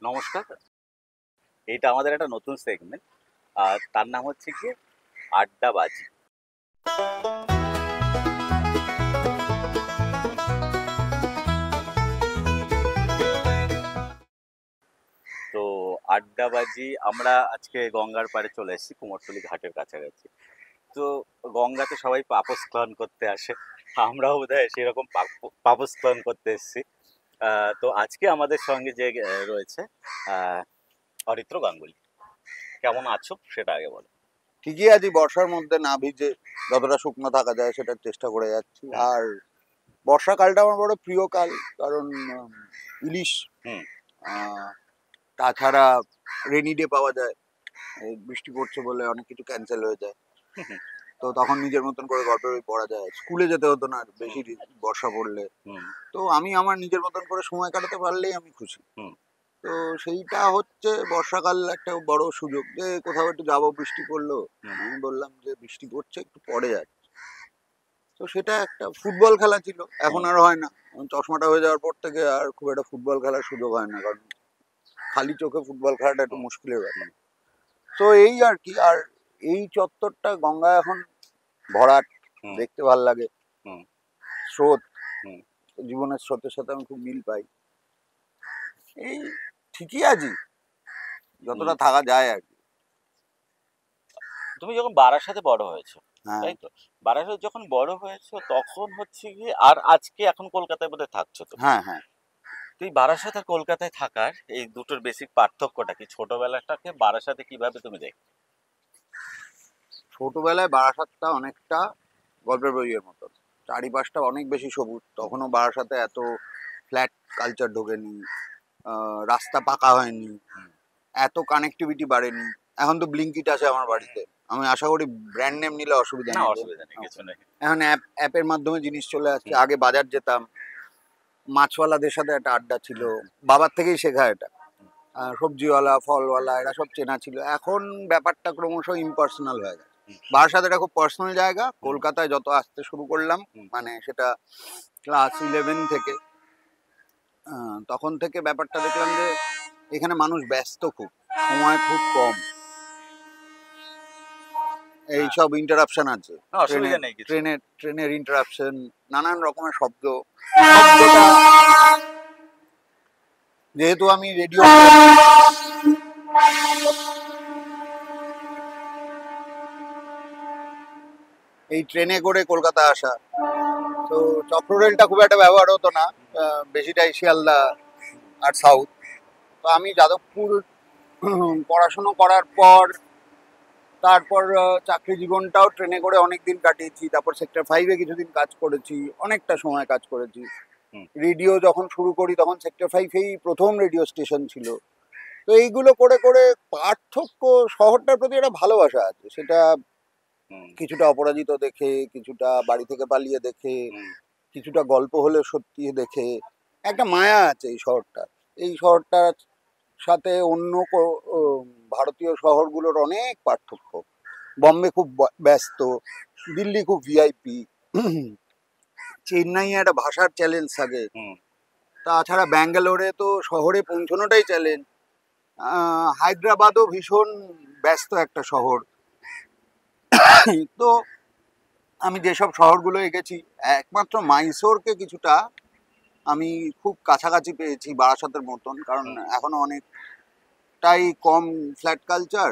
নমস্কার। এইটা আমাদের একটা নতুন সেগমেন্ট। আর তার নাম হচ্ছে গিয়ে আড্ডাবাজি। তো আড্ডাবাজি আমরা আজকে গঙ্গার পাড়ে চলে এসেছি, কুমোরটুলি ঘাটের কাছাকাছি। তো গঙ্গাতে সবাই পাপস্খলন করতে আসে, আমরাও বোধহয় সেরকম পাপস্খলন করতে এসেছি। তো আজকে আমাদের সঙ্গে যে রয়েছে অরিত্র গাঙ্গুলি। কেমন আছো সেটা আগে বলো। ঠিকই আছি, বর্ষার মধ্যে না ভিজে যতটা শুকনো থাকা যায় সেটার চেষ্টা করে যাচ্ছি। আর বর্ষাকালটা আমার বড় প্রিয় কাল, কারণ ইলিশ, হুম। তাছাড়া রেনি ডে পাওয়া যায়। এই বৃষ্টি পড়ছে বলে অনেক কিছু ক্যান্সেল হয়ে যায়, তো তখন নিজের মতন করে গল্পের বই পড়া যায়। স্কুলে যেতে হতো না বেশি বর্ষা পড়লে। তো আমি আমার নিজের মতন করে সময় কাটাতে পারলেই আমি খুশি। তো সেইটা হচ্ছে বর্ষাকাল একটা বড় সুযোগ, যে কোথাও একটু যাবো, বৃষ্টি পড়লো, আমি বললাম যে বৃষ্টি পড়ছে একটু পরে যাচ্ছে। তো সেটা একটা ফুটবল খেলা ছিল, এখন আর হয় না। চশমাটা হয়ে যাওয়ার পর থেকে আর খুব একটা ফুটবল খেলার সুযোগ হয় না, কারণ খালি চোখে ফুটবল খেলাটা একটু মুশকিলের ব্যাপার। তো এই আর কি। আর এই চত্বরটা গঙ্গা এখন ভরাট, দেখতে ভাল লাগে। স্রোত, জীবনের স্রোতের সাথে আমি খুব মিল পাই। এই ঠিকই আছি, যতটা থাকা যায় আর কি। তুমি যখন বারাসাতে বড় হয়েছো, তাই তো? বারাসাতে যখন বড় হয়েছো তখন হচ্ছে গিয়ে, আর আজকে এখন কলকাতায় বোধহয় থাকছো তো? হ্যাঁ হ্যাঁ। তুই বারাসাত আর কলকাতায় থাকার এই দুটোর বেসিক পার্থক্যটা কি? ছোটবেলাটাকে বারাসাতে কিভাবে তুমি দেখো? ছোটবেলায় বারাসাতটা অনেকটা গল্পের বইয়ের মতো, চারিপাশটা অনেক বেশি সবুজ। তখনও বারাসাতে এত ফ্ল্যাট কালচার ঢোকেনি, রাস্তা পাকা হয়নি, এত কানেক্টিভিটি বাড়েনি। এখন তো ব্লিঙ্কিট আছে আমার বাড়িতে, আমি আশা করি ব্র্যান্ড নেম নিলে অসুবিধা না, নেই। অসুবিধা নেই, কিছু নেই। এখন অ্যাপের মাধ্যমে জিনিস চলে আসছে। আগে বাজার যেতাম, মাছওয়ালাদের সাথে একটা আড্ডা ছিল, বাবার থেকেই শেখা এটা। সবজিওয়ালা, ফলওয়ালা, এরা সব চেনা ছিল। এখন ব্যাপারটা ক্রমশ ইম্পার্সোনাল হয়ে গেছে। বারাসাত এটা খুব পার্সোনাল জায়গা। কলকাতায় যত আসতে শুরু করলাম, মানে সেটা ক্লাস 11 থেকে, তখন থেকে ব্যাপারটা দেখলাম যে এখানে মানুষ ব্যস্ত খুব, সময় খুব কম, এইসব ইন্টারাপশন আছে। ট্রেনের ইন্টারাপশন, নানান রকমের শব্দ। যেহেতু আমি রেডিও, এই ট্রেনে করে কলকাতা আসা, তো চক্ররেলটা খুব একটা ব্যবহার হতো না, বেশিটাই শিয়ালদা আর সাউথ। তো আমি যাদবপুর পড়াশুনো করার পর, তারপর চাকরি জীবনটাও ট্রেনে করে অনেক দিন কাটিয়েছি। তারপর সেক্টর 5-এ কিছুদিন কাজ করেছি, অনেকটা সময় কাজ করেছি। রেডিও যখন শুরু করি তখন সেক্টর 5-এই প্রথম রেডিও স্টেশন ছিল। তো এইগুলো করে করে পার্থক্য, শহরটার প্রতি একটা ভালোবাসা আছে, সেটা কিছুটা অপরাজিত দেখে, কিছুটা বাড়ি থেকে পালিয়ে দেখে, কিছুটা গল্প হলে সত্যি দেখে একটা মায়া আছে এই শহরটা। এই শহরটার সাথে অন্য ভারতীয় শহরগুলোর অনেক পার্থক্য। বম্বে খুব ব্যস্ত, দিল্লি খুব ভিআইপি, চেন্নাই একটা ভাষার চ্যালেঞ্জ থাকে, তাছাড়া ব্যাঙ্গালোরে তো শহরে পৌঁছানোটাই চ্যালেঞ্জ। হায়দ্রাবাদও ভীষণ ব্যস্ত একটা শহর। তো আমি যেসব শহরগুলোয় গেছি, একমাত্র মাইসোরকে কিছুটা আমি খুব কাছাকাছি পেয়েছি বারাসাতের মতন, কারণ এখনো অনেকটাই কম ফ্ল্যাট কালচার,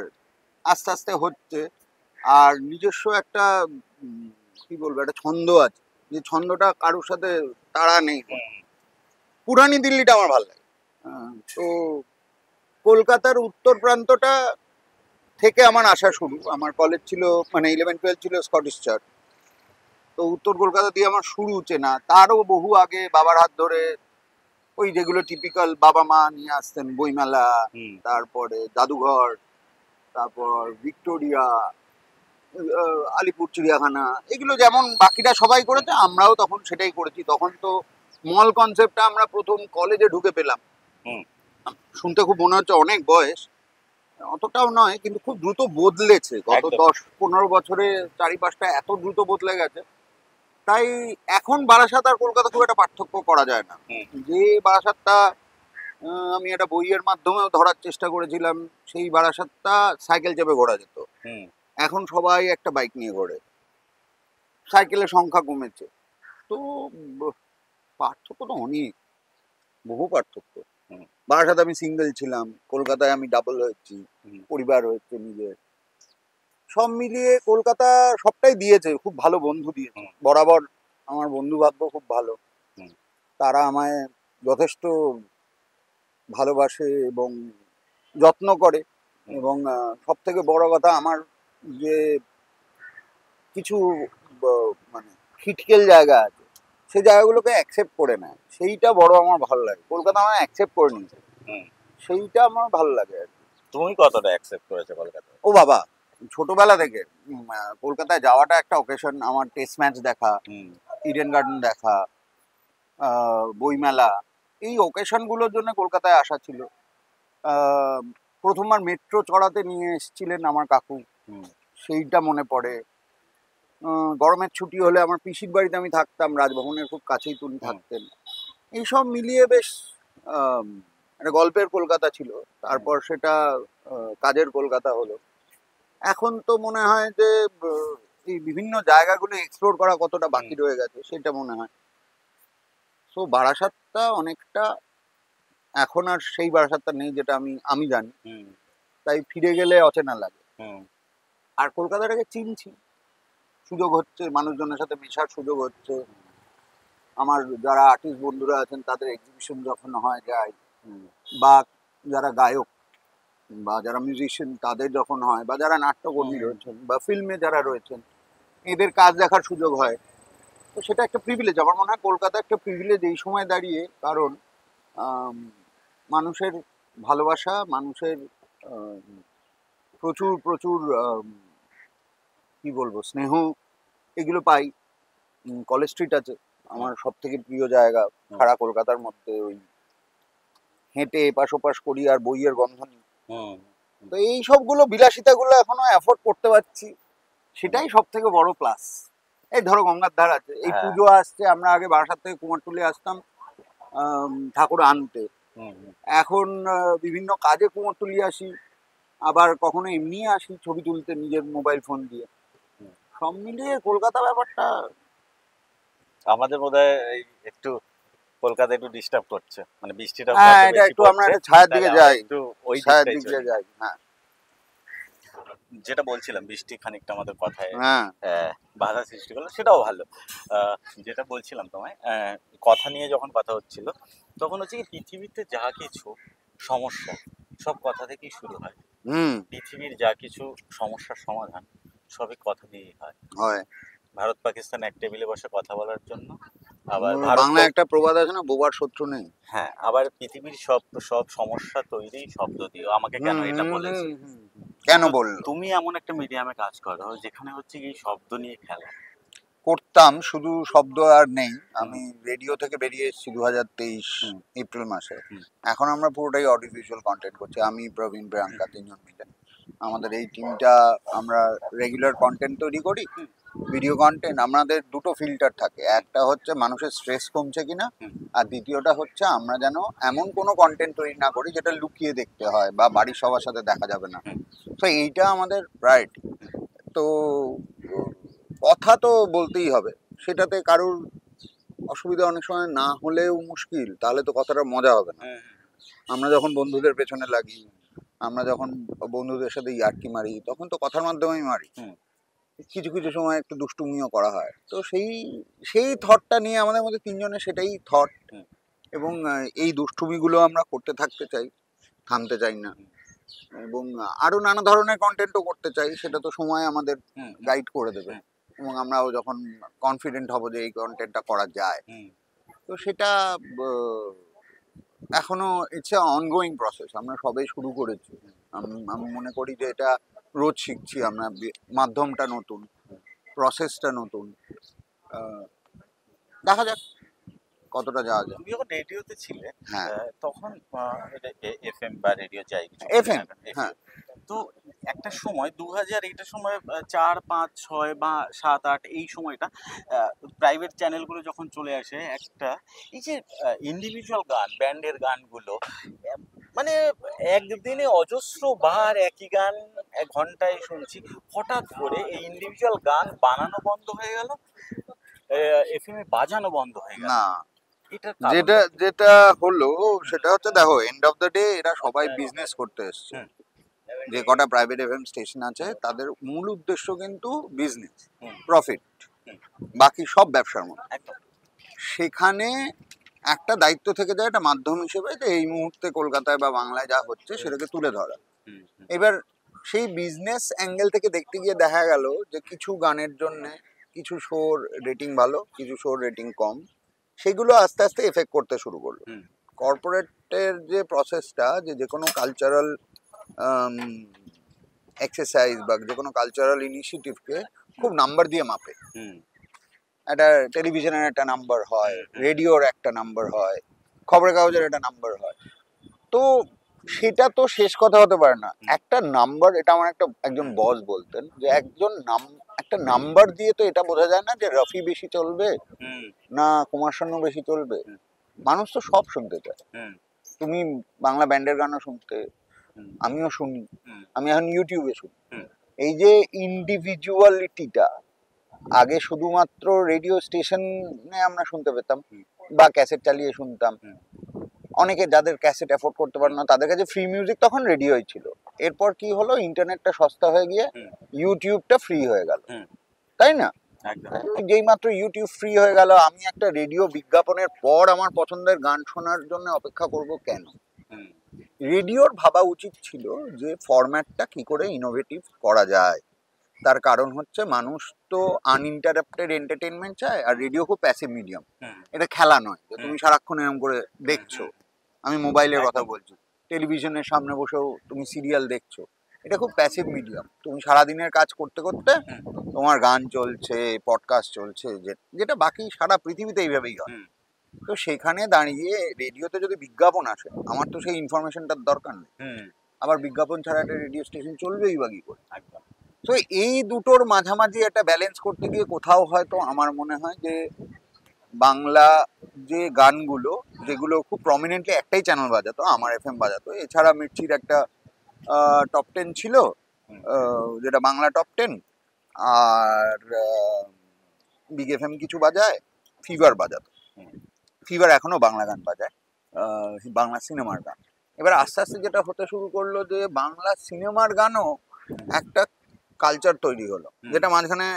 আস্তে আস্তে হচ্ছে। আর নিজস্ব একটা কি বলবো, একটা ছন্দ আছে, যে ছন্দটা কারোর সাথে তাড়া নেই। পুরানি দিল্লিটা আমার ভালো লাগে। তো কলকাতার উত্তর প্রান্তটা থেকে আমার আসা শুরু। আমার কলেজ ছিল, মানে 11-12 ছিল স্কটিশ চার্চ। তো উত্তর কলকাতা দিয়ে আমার শুরু চেনা। তারও বহু আগে বাবার হাত ধরে ওই যেগুলো টিপিক্যাল বাবা মা নিয়ে আসতেন, বইমেলা, তারপরে জাদুঘর, তারপর ভিক্টোরিয়া, আলিপুর চিড়িয়াখানা, এগুলো যেমন বাকিরা সবাই করেছে আমরাও তখন সেটাই করেছি। তখন তো মল কনসেপ্টটা আমরা প্রথম কলেজে ঢুকে পেলাম। শুনতে খুব মনে হচ্ছে অনেক বয়স, অতটাও নয়, কিন্তু খুব দ্রুত বদলেছে গত 10-15 বছরে। চারিপাশটা এত দ্রুত বদলে গেছে, তাই এখন বারাসাত আর কলকাতা খুব একটা পার্থক্য করা যায় না। যে বারাসাতটা আমি একটা বইয়ের মাধ্যমেও ধরার চেষ্টা করেছিলাম। সেই বারাসাতটা সাইকেল চেপে ঘোরা যেত। হুম এখন সবাই একটা বাইক নিয়ে ঘোরে, সাইকেলের সংখ্যা কমেছে। তো পার্থক্য তো অনেক, বহু পার্থক্য। হুম বারাসাতে আমি সিঙ্গেল ছিলাম, কলকাতায় আমি ডাবল হয়েছি, হুম পরিবার হয়েছে নিজের। সব মিলিয়ে কলকাতা সবটাই দিয়েছে, খুব ভালো বন্ধু দিয়েছে হুম বরাবর। আমার বন্ধু ভাগ্য খুব ভালো, হুম তারা আমায় যথেষ্ট ভালোবাসে এবং যত্ন করে। হুম এবং সব থেকে বড় কথা, আমার যে কিছু মানে খিটকেল জায়গা আছে, সেই জায়গাগুলোকে অ্যাকসেপ্ট করে নেয়, সেইটা বড় আমার ভালো লাগে। কলকাতা আমার অ্যাকসেপ্ট করে নিয়েছে, হুম। সেইটা আমার ভালো লাগে আর কি। তুমি কতটা অ্যাকসেপ্ট করেছো কলকাতা? ও বাবা, ছোটবেলা থেকে কলকাতায় যাওয়াটা একটা অকেশন। আমার টেস্ট ম্যাচ দেখা, হুম ইডেন গার্ডেন দেখা, বইমেলা, এই অকেশনগুলোর জন্য কলকাতায় আসা ছিল। আহ, প্রথমবার মেট্রো চড়াতে নিয়ে এসেছিলেন আমার কাকু, হুম সেইটা মনে পড়ে। গরমের ছুটি হলে আমার পিসির বাড়িতে আমি থাকতাম, রাজভবনের খুব কাছেই তিনি হুম থাকতেন। এইসব মিলিয়ে বেশ আম, একটা গল্পের কলকাতা ছিল। তারপর সেটা কাজের কলকাতা হলো। এখন তো মনে হয় যে আহ, এই বিভিন্ন জায়গাগুলো এক্সপ্লোর করা কতটা হুম বাকি রয়ে গেছে সেটা মনে হয়। তো বারাসাতটা অনেকটা এখন আর সেই বারাসাতটা নেই যেটা আমি আমি জানি। হুম তাই ফিরে গেলে অচেনা লাগে। হুম আর কলকাতাটাকে চিনছি, সুযোগ হচ্ছে, মানুষজনের সাথে মেশার সুযোগ হচ্ছে। আমার যারা আর্টিস্ট বন্ধুরা আছেন তাদের এক্সিবিশন যখন হয় যায়, হুম বা যারা গায়ক বা যারা মিউজিশিয়ান তাদের যখন হয়, বা যারা নাট্যকর্মী হুম রয়েছেন বা ফিল্মে যারা রয়েছেন, এদের কাজ দেখার সুযোগ হয়। তো সেটা একটা প্রিভিলেজ, আমার মনে হয় কলকাতা একটা প্রিভিলেজ এই সময় দাঁড়িয়ে। কারণ আম, মানুষের ভালোবাসা, মানুষের আম, প্রচুর প্রচুর কি বলবো, স্নেহ, এগুলো পাই। কলেজ স্ট্রিট আছে হুম আমার সব থেকে প্রিয় জায়গা হুম সারা কলকাতার মধ্যে। ওই হেঁটে এপাশ ওপাশ করি আর বইয়ের গন্ধ নিই। হুম তো এই সবগুলো বিলাসিতাগুলো এখনো অ্যাফোর্ড করতে পারছি, হুম। সেটাই সব থেকে বড় প্লাস। এই ধরো গঙ্গার ধার আছে, এই হ্যাঁ। পুজো আসছে, আমরা আগে বারাসাত থেকে কুমারটুলি আসতাম ঠাকুর আনতে। হুম হুম এখন বিভিন্ন কাজে কুমারটুলি আসি, আবার কখনো এমনি আসি ছবি তুলতে নিজের মোবাইল ফোন দিয়ে। হুম। সব মিলিয়ে কলকাতা ব্যাপারটা। আমাদের বোধহয় এই একটু কলকাতা একটু ডিস্টার্ব করছে, মানে বৃষ্টিটা হ্যাঁ, যত এটা বেশি একটু আমরা পড়ছে একটা ছায়ার তাহলে দিকে আমরা যাই, একটু ওই ছায়ার দিকটাই দিকে চলি। যাই। হ্যাঁ, যেটা বলছিলাম বৃষ্টি খানিকটা আমাদের কথায় হ্যাঁ। বাধা সৃষ্টি করলো, সেটাও ভালো। আহ, যেটা বলছিলাম তোমায়, কথা নিয়ে যখন কথা হচ্ছিল তখন হচ্ছে কি, পৃথিবীতে যা কিছু সমস্যা সব কথা থেকেই শুরু হয়। হুম। পৃথিবীর যা কিছু সমস্যার সমাধান সবই কথা দিয়েই হয়। হয়। ভারত পাকিস্তান এক টেবিলে বসে কথা বলার জন্য, আবার ভারত বাংলায় একটা প্রবাদ আছে না, বোবার শত্রু নেই। হ্যাঁ, আবার পৃথিবীর সব সব সমস্যা তৈরি শব্দ দিয়ে। আমাকে কেন হুম এটা হুম বলেছে? হুম হুম। কেন তো বললো? তুমি এমন একটা মিডিয়ামে কাজ করো যেখানে হচ্ছে কি শব্দ নিয়ে খেলা। করতাম, শুধু শব্দ আর নেই। হুম আমি রেডিও থেকে বেরিয়ে এসেছি 2023 হুম এপ্রিল মাসে। হুম এখন আমরা পুরোটাই অডিও ভিজুয়াল কন্টেন্ট করছি, আমি, প্রবীণ, প্রিয়াঙ্কা, তিনজন মিলে। আমাদের এই টিমটা, আমরা রেগুলার কন্টেন্ট তৈরি করি, হুম ভিডিও কন্টেন্ট। আমাদের দুটো ফিল্টার থাকে, হুম একটা হচ্ছে মানুষের স্ট্রেস কমছে কিনা, হুম আর দ্বিতীয়টা হচ্ছে আমরা যেন এমন কোনো কন্টেন্ট তৈরি না করি যেটা লুকিয়ে দেখতে হয় বা বাড়ির সবার সাথে দেখা যাবে না। হুম তো এইটা আমাদের প্রায়োরিটি। তো কথা তো বলতেই হবে, সেটাতে কারুর অসুবিধা অনেক সময় না হলেও মুশকিল, তাহলে তো কথাটা মজা হবে না। হুম আমরা যখন বন্ধুদের পেছনে লাগি, আমরা যখন বন্ধুদের সাথে ইয়ার্কি মারি, তখন তো কথার মাধ্যমেই মারি। হুম কিছু কিছু সময় একটু দুষ্টুমিও করা হয়। তো সেই সেই থটটা নিয়ে আমাদের মধ্যে তিনজনের সেটাই থট। হুম এবং এই দুষ্টুমিগুলো আমরা করতে থাকতে চাই, থামতে চাই না। হুম এবং আরো নানা ধরনের কন্টেন্টও করতে চাই, সেটা তো সময় আমাদের হুম হুম গাইড করে দেবে। হুম এবং আমরাও যখন কনফিডেন্ট হব যে এই কন্টেন্টটা করা যায়, হুম তো সেটা আহ, এখনো ইটস এ অনগোয়িং প্রসেস, আমরা সবে শুরু করেছি। আমি মনে করি যে এটা রোজ শিখছি আমরা, মাধ্যমটা নতুন, প্রসেসটা নতুন। আহ, দেখা যাক কতটা যাওয়া যায়। তুমি যখন রেডিওতে ছিলে, হ্যাঁ। তখন এফএম বা রেডিও যাই কিছু এফ বলি না এম। কেন, হ্যাঁ। FM, তো একটা সময় 2000 এইটার সময় 4, 5, 6 বা 7, 8 এই সময়টা প্রাইভেট চ্যানেলগুলো যখন চলে আসে একটা এই যে ইন্ডিভিজুয়াল গান, ব্যান্ডের গানগুলো মানে একদিনে অজস্র বার একই গান 1 ঘন্টায় শুনছি। হঠাৎ করে এই ইন্ডিভিজুয়াল গান বানানো বন্ধ হয়ে গেল, এফএম এ বাজানো বন্ধ হয়ে গেল। না, এটার যেটা কারণটা কি? যেটা হলো সেটা হচ্ছে, দেখো, এন্ড অফ দ্য ডে এরা সবাই বিজনেস করতে এসছে। হুম। যে কটা প্রাইভেট এফএম স্টেশন আছে তাদের মূল উদ্দেশ্য কিন্তু বিজনেস, হুম। প্রফিট। হুম। বাকি সব ব্যবসার মতো। একদম। সেখানে একটা দায়িত্ব থেকে যায়, একটা মাধ্যম হিসেবে, যে এই মুহূর্তে কলকাতায় বা বাংলায় যা হচ্ছে সেটাকে তুলে ধরা। হুম, হুম, এবার সেই বিজনেস অ্যাঙ্গেল থেকে দেখতে গিয়ে দেখা গেল যে কিছু গানের জন্য কিছু শোর রেটিং ভালো, কিছু শোর রেটিং কম, সেগুলো আস্তে আস্তে এফেক্ট করতে শুরু করলো। হুম। কর্পোরেটের যে প্রসেসটা, যে কোনো কালচারাল এক্সারসাইজ বা যে কোনো কালচারাল ইনিশিয়েটিভকে খুব নাম্বার দিয়ে মাপে। হুম, একটা টেলিভিশনের একটা নাম্বার হয়, হুম, হুম। রেডিওর একটা নাম্বার হয়, খবরের কাগজের একটা নাম্বার হয়। তো সেটা তো শেষ কথা হতে পারে না। হুম। একটা নাম্বার, এটা আমার একজন বস বলতেন, যে একটা নাম্বার দিয়ে তো এটা বোঝা যায় না যে রফি বেশি চলবে হুম, না কুমার শানু বেশি চলবে। হুম। মানুষ তো সব শুনতে চায়। হুম, তুমি বাংলা ব্যান্ডের গানও শুনতে, হুম, আমিও শুনি, হুম, আমি এখন ইউটিউবে শুনি। হুম। এই যে ইন্ডিভিজুয়ালিটিটা, আগে শুধুমাত্র রেডিও স্টেশনে আমরা শুনতে পেতাম হুম। বা ক্যাসেট চালিয়ে শুনতাম। হুম। অনেকে যাদের ক্যাসেট অ্যাফোর্ড করতে পারে না তাদের কাছে ফ্রি মিউজিক তখন রেডিওই ছিল। এরপর কি হলো, ইন্টারনেটটা সস্তা হয়ে গিয়ে হুম। ইউটিউবটা ফ্রি হয়ে গেল, হুম। তাই না? একদম। যেই মাত্র ইউটিউব ফ্রি হয়ে গেল, আমি একটা রেডিও বিজ্ঞাপনের পর আমার পছন্দের গান শোনার জন্য অপেক্ষা করব কেন? হুম, রেডিওর ভাবা উচিত ছিল যে ফরম্যাটটা কি করে ইনোভেটিভ করা যায়। তার কারণ হচ্ছে, মানুষ তো আনইন্টারাপ্টেড এন্টারটেনমেন্ট চায়, আর রেডিও খুব প্যাসিভ মিডিয়াম। হুম, এটা খেলা নয় যে হুম, তুমি সারাক্ষণ এরকম করে দেখছো। হুম, আমি মোবাইলের কথা একদম। বলছি, টেলিভিশনের সামনে বসেও তুমি সিরিয়াল দেখছো। এটা খুব প্যাসিভ মিডিয়াম। তুমি সারাদিনের কাজ করতে করতে হুম, তোমার গান চলছে, পডকাস্ট চলছে, যেটা বাকি সারা পৃথিবীতে এইভাবেই হয়। হুম, তো সেখানে দাঁড়িয়ে রেডিওতে যদি বিজ্ঞাপন আসে, আমার তো সেই ইনফরমেশনটার দরকার নেই। হুম, আবার বিজ্ঞাপন ছাড়া একটা রেডিও স্টেশন চলবেই বা কি করে? একদম। তো এই দুটোর মাঝামাঝি একটা ব্যালেন্স করতে গিয়ে কোথাও হয়তো আমার মনে হয় যে বাংলা যে গানগুলো, যেগুলো খুব প্রমিনেন্টলি একটাই চ্যানেল বাজাতো, আমার এফএম বাজাতো, এছাড়া মির্চির একটা টপ 10 ছিল, হুম, যেটা বাংলা টপ 10, আর বিগ এফএম কিছু বাজায়, ফিভার বাজাতো। হুম, ফিভার এখনো বাংলা গান বাজায়, বাংলা সিনেমার গান। এবার আস্তে আস্তে যেটা হতে শুরু করলো, যে বাংলা সিনেমার গানও একটা কালচার তৈরি হলো, হুম, যেটা মাঝখানে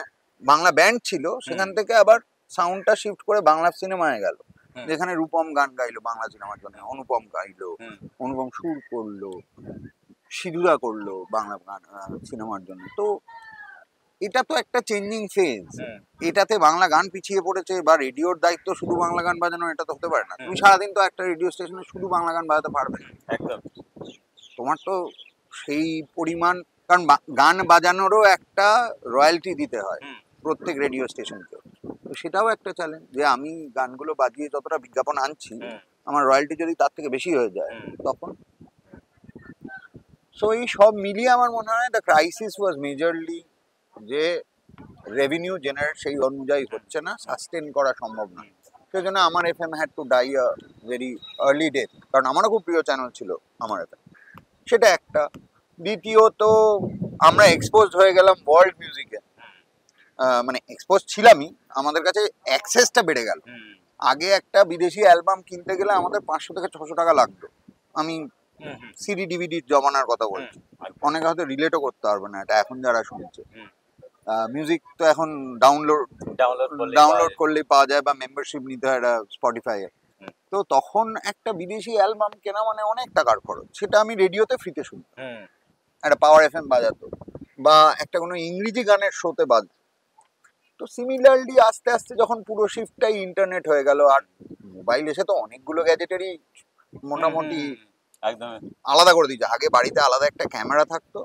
বাংলা ব্যান্ড ছিল, সেখান হুম, থেকে আবার সাউন্ডটা শিফট করে বাংলা সিনেমায় গেল। হুম, যেখানে রূপম গান গাইলো বাংলা সিনেমার জন্য, অনুপম গাইলো, হুম, অনুপম সুর করলো, সিধুরা করলো বাংলা গান সিনেমার জন্য। তো এটা তো একটা চেঞ্জিং ফেজ। হুম, এটাতে বাংলা গান পিছিয়ে পড়েছে বা রেডিওর দায়িত্ব শুধু বাংলা গান বাজানো, এটা তো হতে পারে না। হুম, তুমি সারাদিন তো একটা রেডিও স্টেশনে শুধু বাংলা গান বাজাতে পারবে না। একদম। তোমার তো সেই পরিমাণ, কারণ গান বাজানোরও একটা রয়্যালটি দিতে হয় হুম, প্রত্যেক রেডিও স্টেশনকে। তো সেটাও একটা চ্যালেঞ্জ, যে আমি গানগুলো বাজিয়ে যতটা বিজ্ঞাপন আনছি, হুম, আমার রয়্যালটি যদি তার থেকে বেশি হয়ে যায় হুম, তখন। সো এই সব মিলিয়ে আমার মনে হয় দ্য ক্রাইসিস ওয়াজ মেজরলি যে রেভিনিউ জেনারেট সেই অনুযায়ী হচ্ছে না, সাস্টেন করা সম্ভব না। সেই জন্য আমার FM had to die a very early death, কারণ আমারও খুব প্রিয় চ্যানেল ছিল আমার এফএম। সেটা একটা। দ্বিতীয়ত, আমরা এক্সপোজ হয়ে গেলাম ওয়ার্ল্ড মিউজিকে। মানে এক্সপোজ ছিলামই, আমাদের কাছে অ্যাক্সেসটা বেড়ে গেল। হুম, আগে একটা বিদেশি অ্যালবাম কিনতে গেলে আমাদের 500 থেকে 600 টাকা লাগতো। আমি হুম, হুম, সিডি ডিভিডির জমানার কথা হুম, বলছি। একদম। অনেকে হয়তো রিলেটও করতে পারবে না এটা এখন যারা শুনছে। হুম, মিউজিক তো এখন ডাউনলোড ডাউনলোড করলেই পাওয়া ডাউনলোড যায়। করলেই পাওয়া যায়, বা মেম্বারশিপ নিতে হয় একটা স্পটিফাই এ। হুম, তো তখন একটা বিদেশি অ্যালবাম কেনা মানে অনেক টাকার খরচ। সেটা আমি রেডিওতে ফ্রিতে শুনতাম, হুম, একটা পাওয়ার এফএম বাজাতো, বা একটা কোনো ইংরেজি গানের শোতে বাজতো। তো সিমিলারলি আস্তে আস্তে যখন পুরো শিফটটাই ইন্টারনেট হয়ে গেল, আর মোবাইল এসে তো অনেকগুলো গ্যাজেটেরই হুম, হুম, মোটামুটি হুম, একদম। আলাদা করে দিয়েছে। আগে বাড়িতে আলাদা একটা ক্যামেরা থাকতো,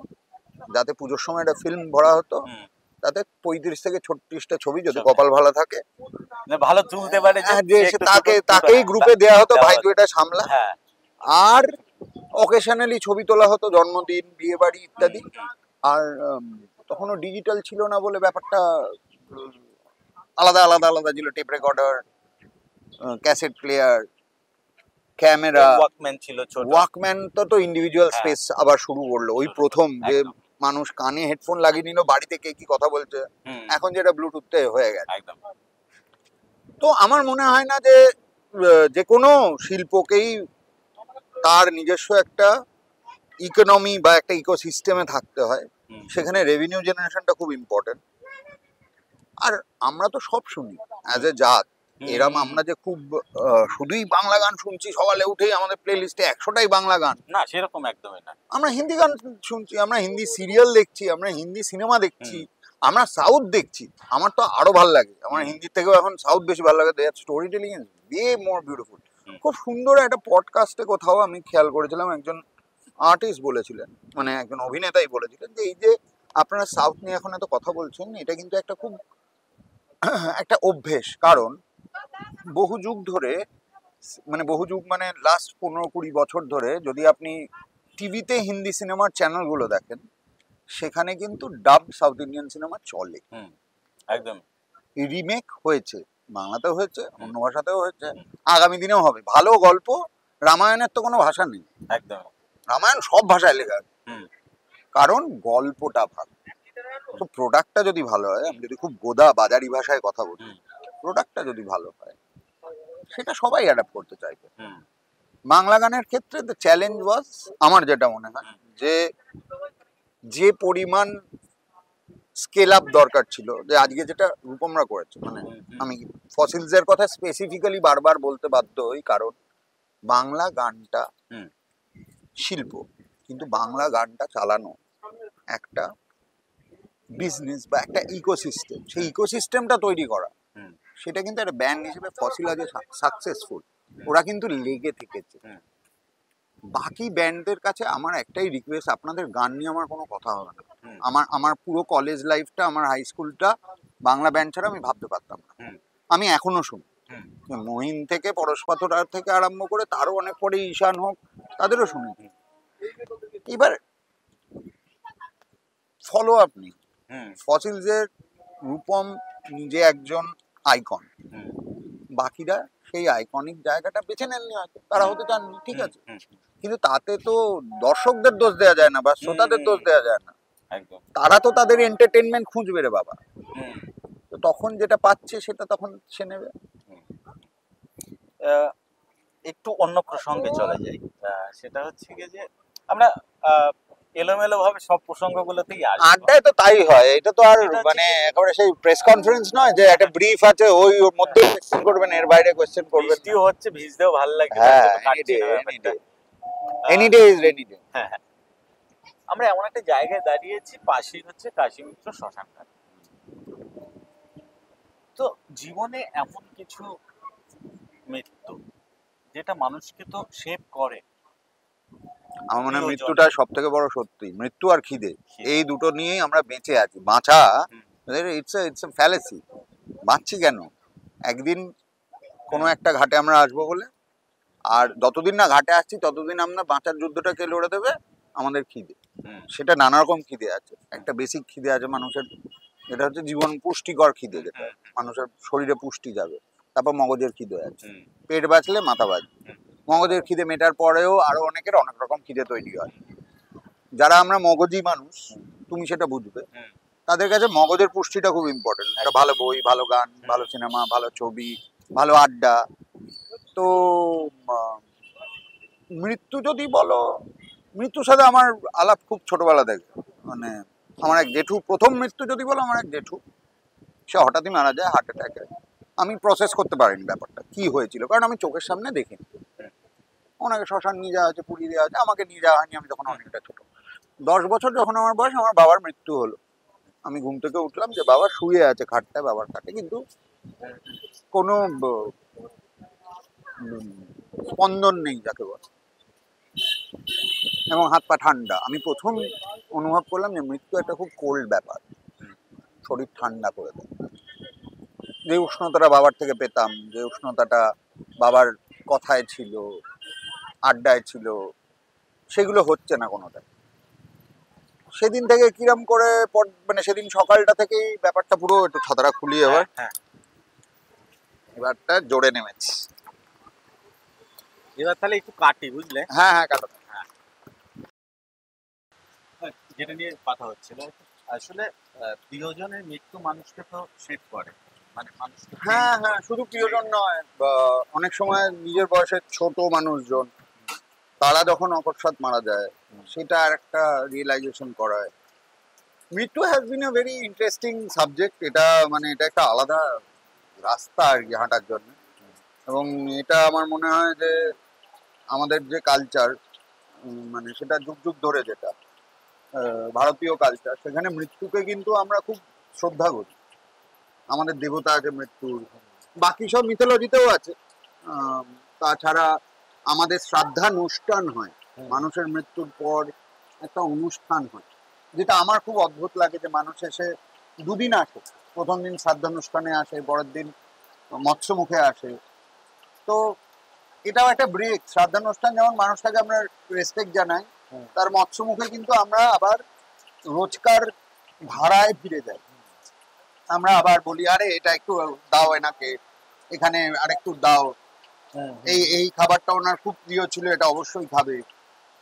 যাতে পুজোর সময় একটা ফিল্ম ভরা হতো, হুম, তাতে 35 থেকে 36টা ছবি, যদি সব কপাল ভালো থাকে, না ভালো তুলতে পারে যে যে সে সে একটু ছোট তাকেই গ্রুপে দেওয়া হতো, ভাই তুই এটা সামলা। হ্যাঁ। আর অকেশনালি ছবি তোলা হতো, জন্মদিন, বিয়ে বাড়ি হুম, ইত্যাদি। হুম, আর তখনও ডিজিটাল ছিল না বলে ব্যাপারটা উম, আলাদা আলাদা আলাদা ছিল। Tape recorder, cassette player, camera. Walkman ছিল ছোট। ওয়াকম্যান তো ইন্ডিভিজুয়াল হ্যাঁ। স্পেস আবার শুরু করলো ওই শুরু প্রথম, যে একদম। মানুষ কানে হেডফোন লাগিয়ে নিল, বাড়িতে কে কি কথা বলছে। হুম, এখন যেটা ব্লুটুথে হয়ে গেছে। একদম। তো আমার মনে হয় না যে যে কোনো শিল্পকেই তার নিজস্ব একটা ইকোনমি বা একটা ইকোসিস্টেমে থাকতে হয়। হুম, সেখানে রেভিনিউ জেনারেশনটা খুব ইম্পর্টেন্ট। আর আমরা তো সব শুনি অ্যাজ এ জাত। হুম, এরম হুম, আমরা যে খুব শুধুই বাংলা গান শুনছি, সকালে উঠেই আমাদের প্লে লিস্টে 100টাই বাংলা গান। না সেরকম একদমই না। আমরা হিন্দি গান শুনছি, আমরা হিন্দি সিরিয়াল দেখছি, আমরা হিন্দি সিনেমা দেখছি, হুম, আমরা সাউথ দেখছি। আমার তো আরো ভালো লাগে, আমার হুম, হিন্দির থেকেও এখন সাউথ বেশি ভালো লাগে। Their story telling is way more beautiful. হুম, খুব সুন্দর একটা পডকাস্টে কোথাও আমি খেয়াল করেছিলাম, একজন আর্টিস্ট বলেছিলেন, মানে একজন অভিনেতাই বলেছিলেন যে এই যে আপনারা সাউথ নিয়ে এখন এত কথা বলছেন, এটা কিন্তু একটা খুব একটা অভ্যেস। কারণ বহু যুগ ধরে, মানে বহু যুগ মানে লাস্ট 15-20 বছর ধরে যদি আপনি টিভিতে হিন্দি সিনেমার চ্যানেলগুলো দেখেন, সেখানে কিন্তু ডাব সাউথ ইন্ডিয়ান সিনেমা চলে। হুম, একদম। রিমেক হয়েছে, বাংলাতেও হয়েছে, হুম, অন্য ভাষাতেও হয়েছে, হুম, আগামী দিনেও হবে। ভালো গল্প, রামায়ণের তো কোনো ভাষা নেই, একদম। রামায়ণ সব ভাষায় লেখা আছে। হুম, কারণ গল্পটা ভালো। তো প্রোডাক্টটা যদি ভালো হয়, আমি যদি খুব গোদা বাজারি ভাষায় কথা বলি, হুম, প্রোডাক্টটা যদি ভালো হয়, সেটা সবাই অ্যাডাপ্ট করতে চাইবে। হুম, বাংলা গানের ক্ষেত্রে দ্য চ্যালেঞ্জ ওয়াজ, আমার যেটা মনে হয়, হুম, যে যে পরিমাণ স্কেল আপ দরকার ছিল, যে আজকে যেটা রূপমরা করেছে, মানে হুম, হুম, আমি ফসিলস এর কথা স্পেসিফিক্যালি বারবার বলতে বাধ্য হই, কারণ বাংলা গানটা হুম, শিল্প, কিন্তু বাংলা গানটা চালানো একটা বিজনেস বা একটা ইকোসিস্টেম। সেই হুম, ইকোসিস্টেমটা তৈরি করা, হুম, সেটা কিন্তু একটা ব্যান্ড হিসেবে ফসিল আজ সাকসেসফুল। ওরা কিন্তু লেগে থেকেছে। হুম, বাকি ব্যান্ডদের কাছে আমার একটাই রিকোয়েস্ট, আপনাদের গান নিয়ে আমার কোনো কথা হবে না। হুম, আমার আমার পুরো কলেজ লাইফটা, আমার হাই স্কুলটা বাংলা ব্যান্ড ছাড়া আমি ভাবতে পারতাম না। হুম, আমি এখনো শুনি, হুম, মহিন থেকে পরশপাথর থেকে আরম্ভ করে, তারও অনেক পরে ঈশান হোক, তাদেরও শুনি। এবার ফলো আপনি হুম, ফসিলসের, রূপম নিজে একজন আইকন, হুম, বাকিরা সেই আইকনিক জায়গাটা বেছে নেননি, হয়তো তারা হতে চাননি, ঠিক হুম, আছে। হুম, কিন্তু তাতে তো দর্শকদের দোষ দেওয়া যায় না বা শ্রোতাদের দোষ দেওয়া যায় না। একদম। তারা তো তাদের এন্টারটেনমেন্ট খুঁজবে রে বাবা। হুম, তো তখন যেটা পাচ্ছে সেটা তখন সে নেবে। হুম। একটু অন্য প্রসঙ্গে চলে যাই। সেটা হচ্ছে গিয়ে যে আমরা এলোমেলো ভাবে সব প্রসঙ্গগুলোতেই আসবো। আড্ডায় তো তাই হয়, এটা তো আর সেটা হচ্ছে মানে কি, একেবারে সেই প্রেস কনফারেন্স নয় যে একটা ব্রিফ আছে, ওর মধ্যে কোয়েশ্চেন করবেন, এর বাইরে কোয়েশ্চেন করবেন না। বৃষ্টিও হচ্ছে, ভিজতেও ভালো লাগছে, তার হ্যাঁ, জন্য এনি কাটছি ডে, না এনি ব্যাপারটা। Day, any day is rainy day. হ্যাঁ, হ্যাঁ। আমরা এমন একটা জায়গায় দাঁড়িয়েছি, পাশেই হচ্ছে কাশী মিত্র শ্মশান ঘাট। তো জীবনে এমন কিছু মৃত্যু যেটা মানুষকে তো শেপ করে। আমার মনে হয় প্রিয়জনের মৃত্যুটা সব থেকে বড় সত্যি, মৃত্যু আর খিদে, খিদে। এই দুটো নিয়েই আমরা বেঁচে আছি। বাঁচা হুম, ইটস এ ফ্যালেসি। বাঁচছি কেন? একদিন কোনো একটা ঘাটে আমরা আসবো বলে, আর যতদিন না ঘাটে আসছি ততদিন আমরা বাঁচার যুদ্ধটা কে লড়ে দেবে? আমাদের খিদে। হুম, সেটা নানা রকম খিদে আছে। একটা বেসিক খিদে আছে মানুষের, যেটা হচ্ছে জীবন পুষ্টিকর খিদে, যেটা হুম, মানুষের শরীরে পুষ্টি যাবে। তারপর মগজের খিদে আছে, হুম, পেট বাঁচলে মাথা বাঁচবে। হুম, মগজের খিদে মেটার পরেও আরো অনেকের অনেক রকম খিদে তৈরি হয়। যারা আমরা মগজি মানুষ, তুমি সেটা বুঝবে, হুম, তাদের কাছে মগজের পুষ্টিটা খুব ইম্পর্টেন্ট। একটা ভালো বই, ভালো গান, ভালো সিনেমা, ভালো ছবি, ভালো আড্ডা। তো আহ, মৃত্যু যদি বলো, মৃত্যুর সাথে আমার আলাপ খুব ছোটবেলা থেকে। মানে আমার এক জেঠু, প্রথম মৃত্যু যদি বলো, আমার এক জেঠু, সে হঠাৎই মারা যায় হার্ট অ্যাটাকে। আমি প্রসেস করতে পারিনি ব্যাপারটা কি হয়েছিল, কারণ আমি চোখের সামনে দেখিনি। ওনাকে শ্মশান নিয়ে যাওয়া হয়েছে, পুড়িয়ে দেওয়া হয়েছে, আমাকে নিয়ে যাওয়া হয়নি, আমি তখন অনেকটা ছোট। 10 বছর যখন আমার বয়স, আমার বাবার মৃত্যু হলো। আমি ঘুম থেকে উঠলাম যে বাবা শুয়ে আছে খাটটায়, বাবার খাটে, কিন্তু কোনো স্পন্দন নেই যাকে বলে, এবং হাত পা ঠান্ডা। আমি প্রথম অনুভব করলাম যে মৃত্যু একটা খুব কোল্ড ব্যাপার, শরীর ঠান্ডা করে দেয়। যে উষ্ণতাটা বাবার থেকে পেতাম, যে উষ্ণতাটা বাবার কথায় ছিল, আড্ডায় ছিল, সেগুলো হচ্ছে না কোনোটাই। সেদিন থেকে কিরম করে মানে সেদিন সকালটা থেকেই ব্যাপারটা পুরো একটু ছাতাটা খুলি এবার, হ্যাঁ, এবারটা জোরে নেমেছি। এবার তাহলে একটু কাটি, বুঝলে? হ্যাঁ হ্যাঁ কাটো। যেটা নিয়ে কথা হচ্ছিল, আসলে প্রিয়জনের মৃত্যু মানুষকে তো শেড করে, মানে মানুষকে হ্যাঁ হ্যাঁ, শুধু প্রিয়জন নয়, বা অনেক সময় নিজের বয়সের ছোট মানুষজন তারা যখন অকস্মাৎ মারা যায়, সেটা আর একটা রিয়েলাইজেশন করায়। মৃত্যু has been a very interesting subject. এটা মানে এটা একটা আলাদা রাস্তা আর কি হাঁটার জন্য। এবং এটা আমার মনে হয় যে আমাদের যে কালচার, মানে সেটা যুগ যুগ ধরে যেটা ভারতীয় কালচার, সেখানে মৃত্যুকে কিন্তু আমরা খুব শ্রদ্ধা করি। আমাদের দেবতা আছে মৃত্যুর, বাকি সব মিথোলজিতেও আছে। তাছাড়া আমাদের শ্রাদ্ধানুষ্ঠান হয়, মানুষের মৃত্যুর পর একটা অনুষ্ঠান হয়, যেটা আমার খুব অদ্ভুত লাগে যে মানুষ এসে দুদিন আসে। প্রথম দিন শ্রাদ্ধানুষ্ঠানে আসে, পরের দিন মৎস্য মুখে আসে। তো এটাও একটা ব্রেক। শ্রাদ্ধানুষ্ঠান যেমন মানুষটাকে আমরা রেসপেক্ট জানাই, তার মৎস্য মুখে কিন্তু আমরা আবার রোজকার ধারায় ফিরে যাই। আমরা আবার বলি, আরে এটা একটু দাও এনাকে, এখানে আরেকটু দাও, এই এই খাবারটা ওনার খুব প্রিয় ছিল, এটা অবশ্যই খাবে।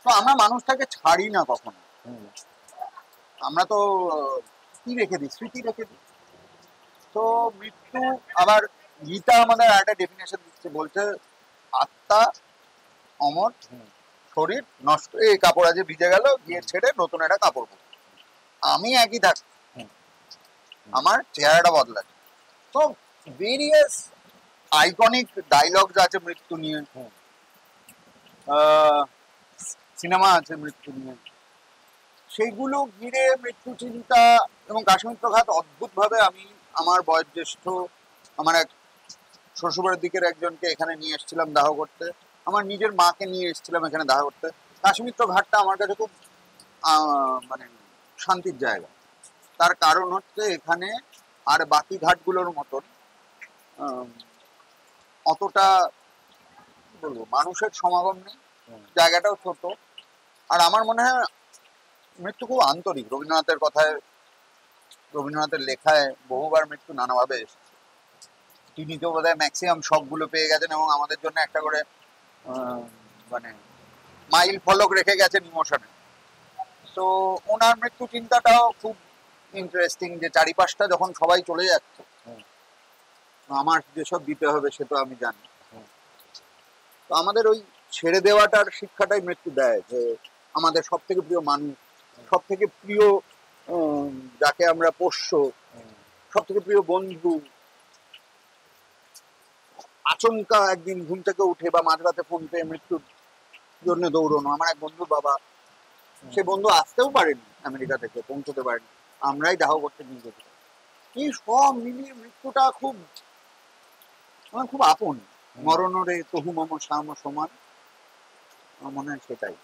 তো আমরা মানুষটাকে ছাড়ি না কখনো। আমরা তো কি রেখে দিই, স্মৃতি রেখে দিই। তো মৃত্যু আবার গীতা আমাদের একটা ডেফিনেশন দিচ্ছে, বলছে আত্মা অমর, শরীর নষ্ট, এই কাপড় আজ ভিজে গেল, গিয়ে ছেড়ে নতুন একটা কাপড় পরবো। আমি একই থাকি, আমার চেহারাটা বদলাচ্ছে। তো ভেরিয়াস আইকনিক ডায়লগস আছে মৃত্যু নিয়ে, সিনেমা আছে মৃত্যু নিয়ে, সেইগুলো ঘিরে মৃত্যু চিন্তা। এবং কাশ্মীর ঘাট অদ্ভুত ভাবে, আমি আমার বয়োজ্যেষ্ঠ আমার এক শ্বশুরবাড়ির দিকের একজনকে এখানে নিয়ে এসেছিলাম দাহ করতে, আমার নিজের মাকে নিয়ে এসেছিলাম এখানে দাহ করতে। কাশ্মীর ঘাটটা আমার কাছে খুব মানে শান্তির জায়গা। তার কারণ হচ্ছে এখানে আর বাকি ঘাটগুলোর মতন অতটা কি বলবো মানুষের সমাগম নেই, জায়গাটাও ছোট। আর আমার মনে হয় মৃত্যু খুব আন্তরিক। রবীন্দ্রনাথের কথায়, রবীন্দ্রনাথের লেখায় বহুবার মৃত্যু নানাভাবে এসেছে। তিনি তো বোধহয় ম্যাক্সিমাম শখগুলো পেয়ে গেছেন এবং আমাদের জন্য একটা করে মানে মাইল ফলক রেখে গেছেন ইমোশনে। তো ওনার মৃত্যু চিন্তাটাও খুব ইন্টারেস্টিং, যে চারিপাশটা যখন সবাই চলে যাচ্ছে, আমার যেসব দিতে হবে সে তো আমি জানি। তো আমাদের ওই ছেড়ে দেওয়াটার শিক্ষাটাই মৃত্যু দেয়, যে আমাদের সব থেকে প্রিয় মানুষ, সব থেকে প্রিয় যাকে আমরা পোষ্য, সব থেকে প্রিয় বন্ধু, আচমকা একদিন ঘুম থেকে উঠে বা মাঝরাতে ফোন পেয়ে মৃত্যুর জন্য দৌড়নো। আমার এক বন্ধুর বাবা, সে বন্ধু আসতেও পারেনি আমেরিকা থেকে, পৌঁছতে পারেনি, আমরাই দাহ করতে নিয়ে গেছি। এই সব মিলিয়ে মৃত্যুটা খুব আমার খুব আপন। মরণরে তহু মম শ্যাম সমান, আমার মনে হয় সেটাই।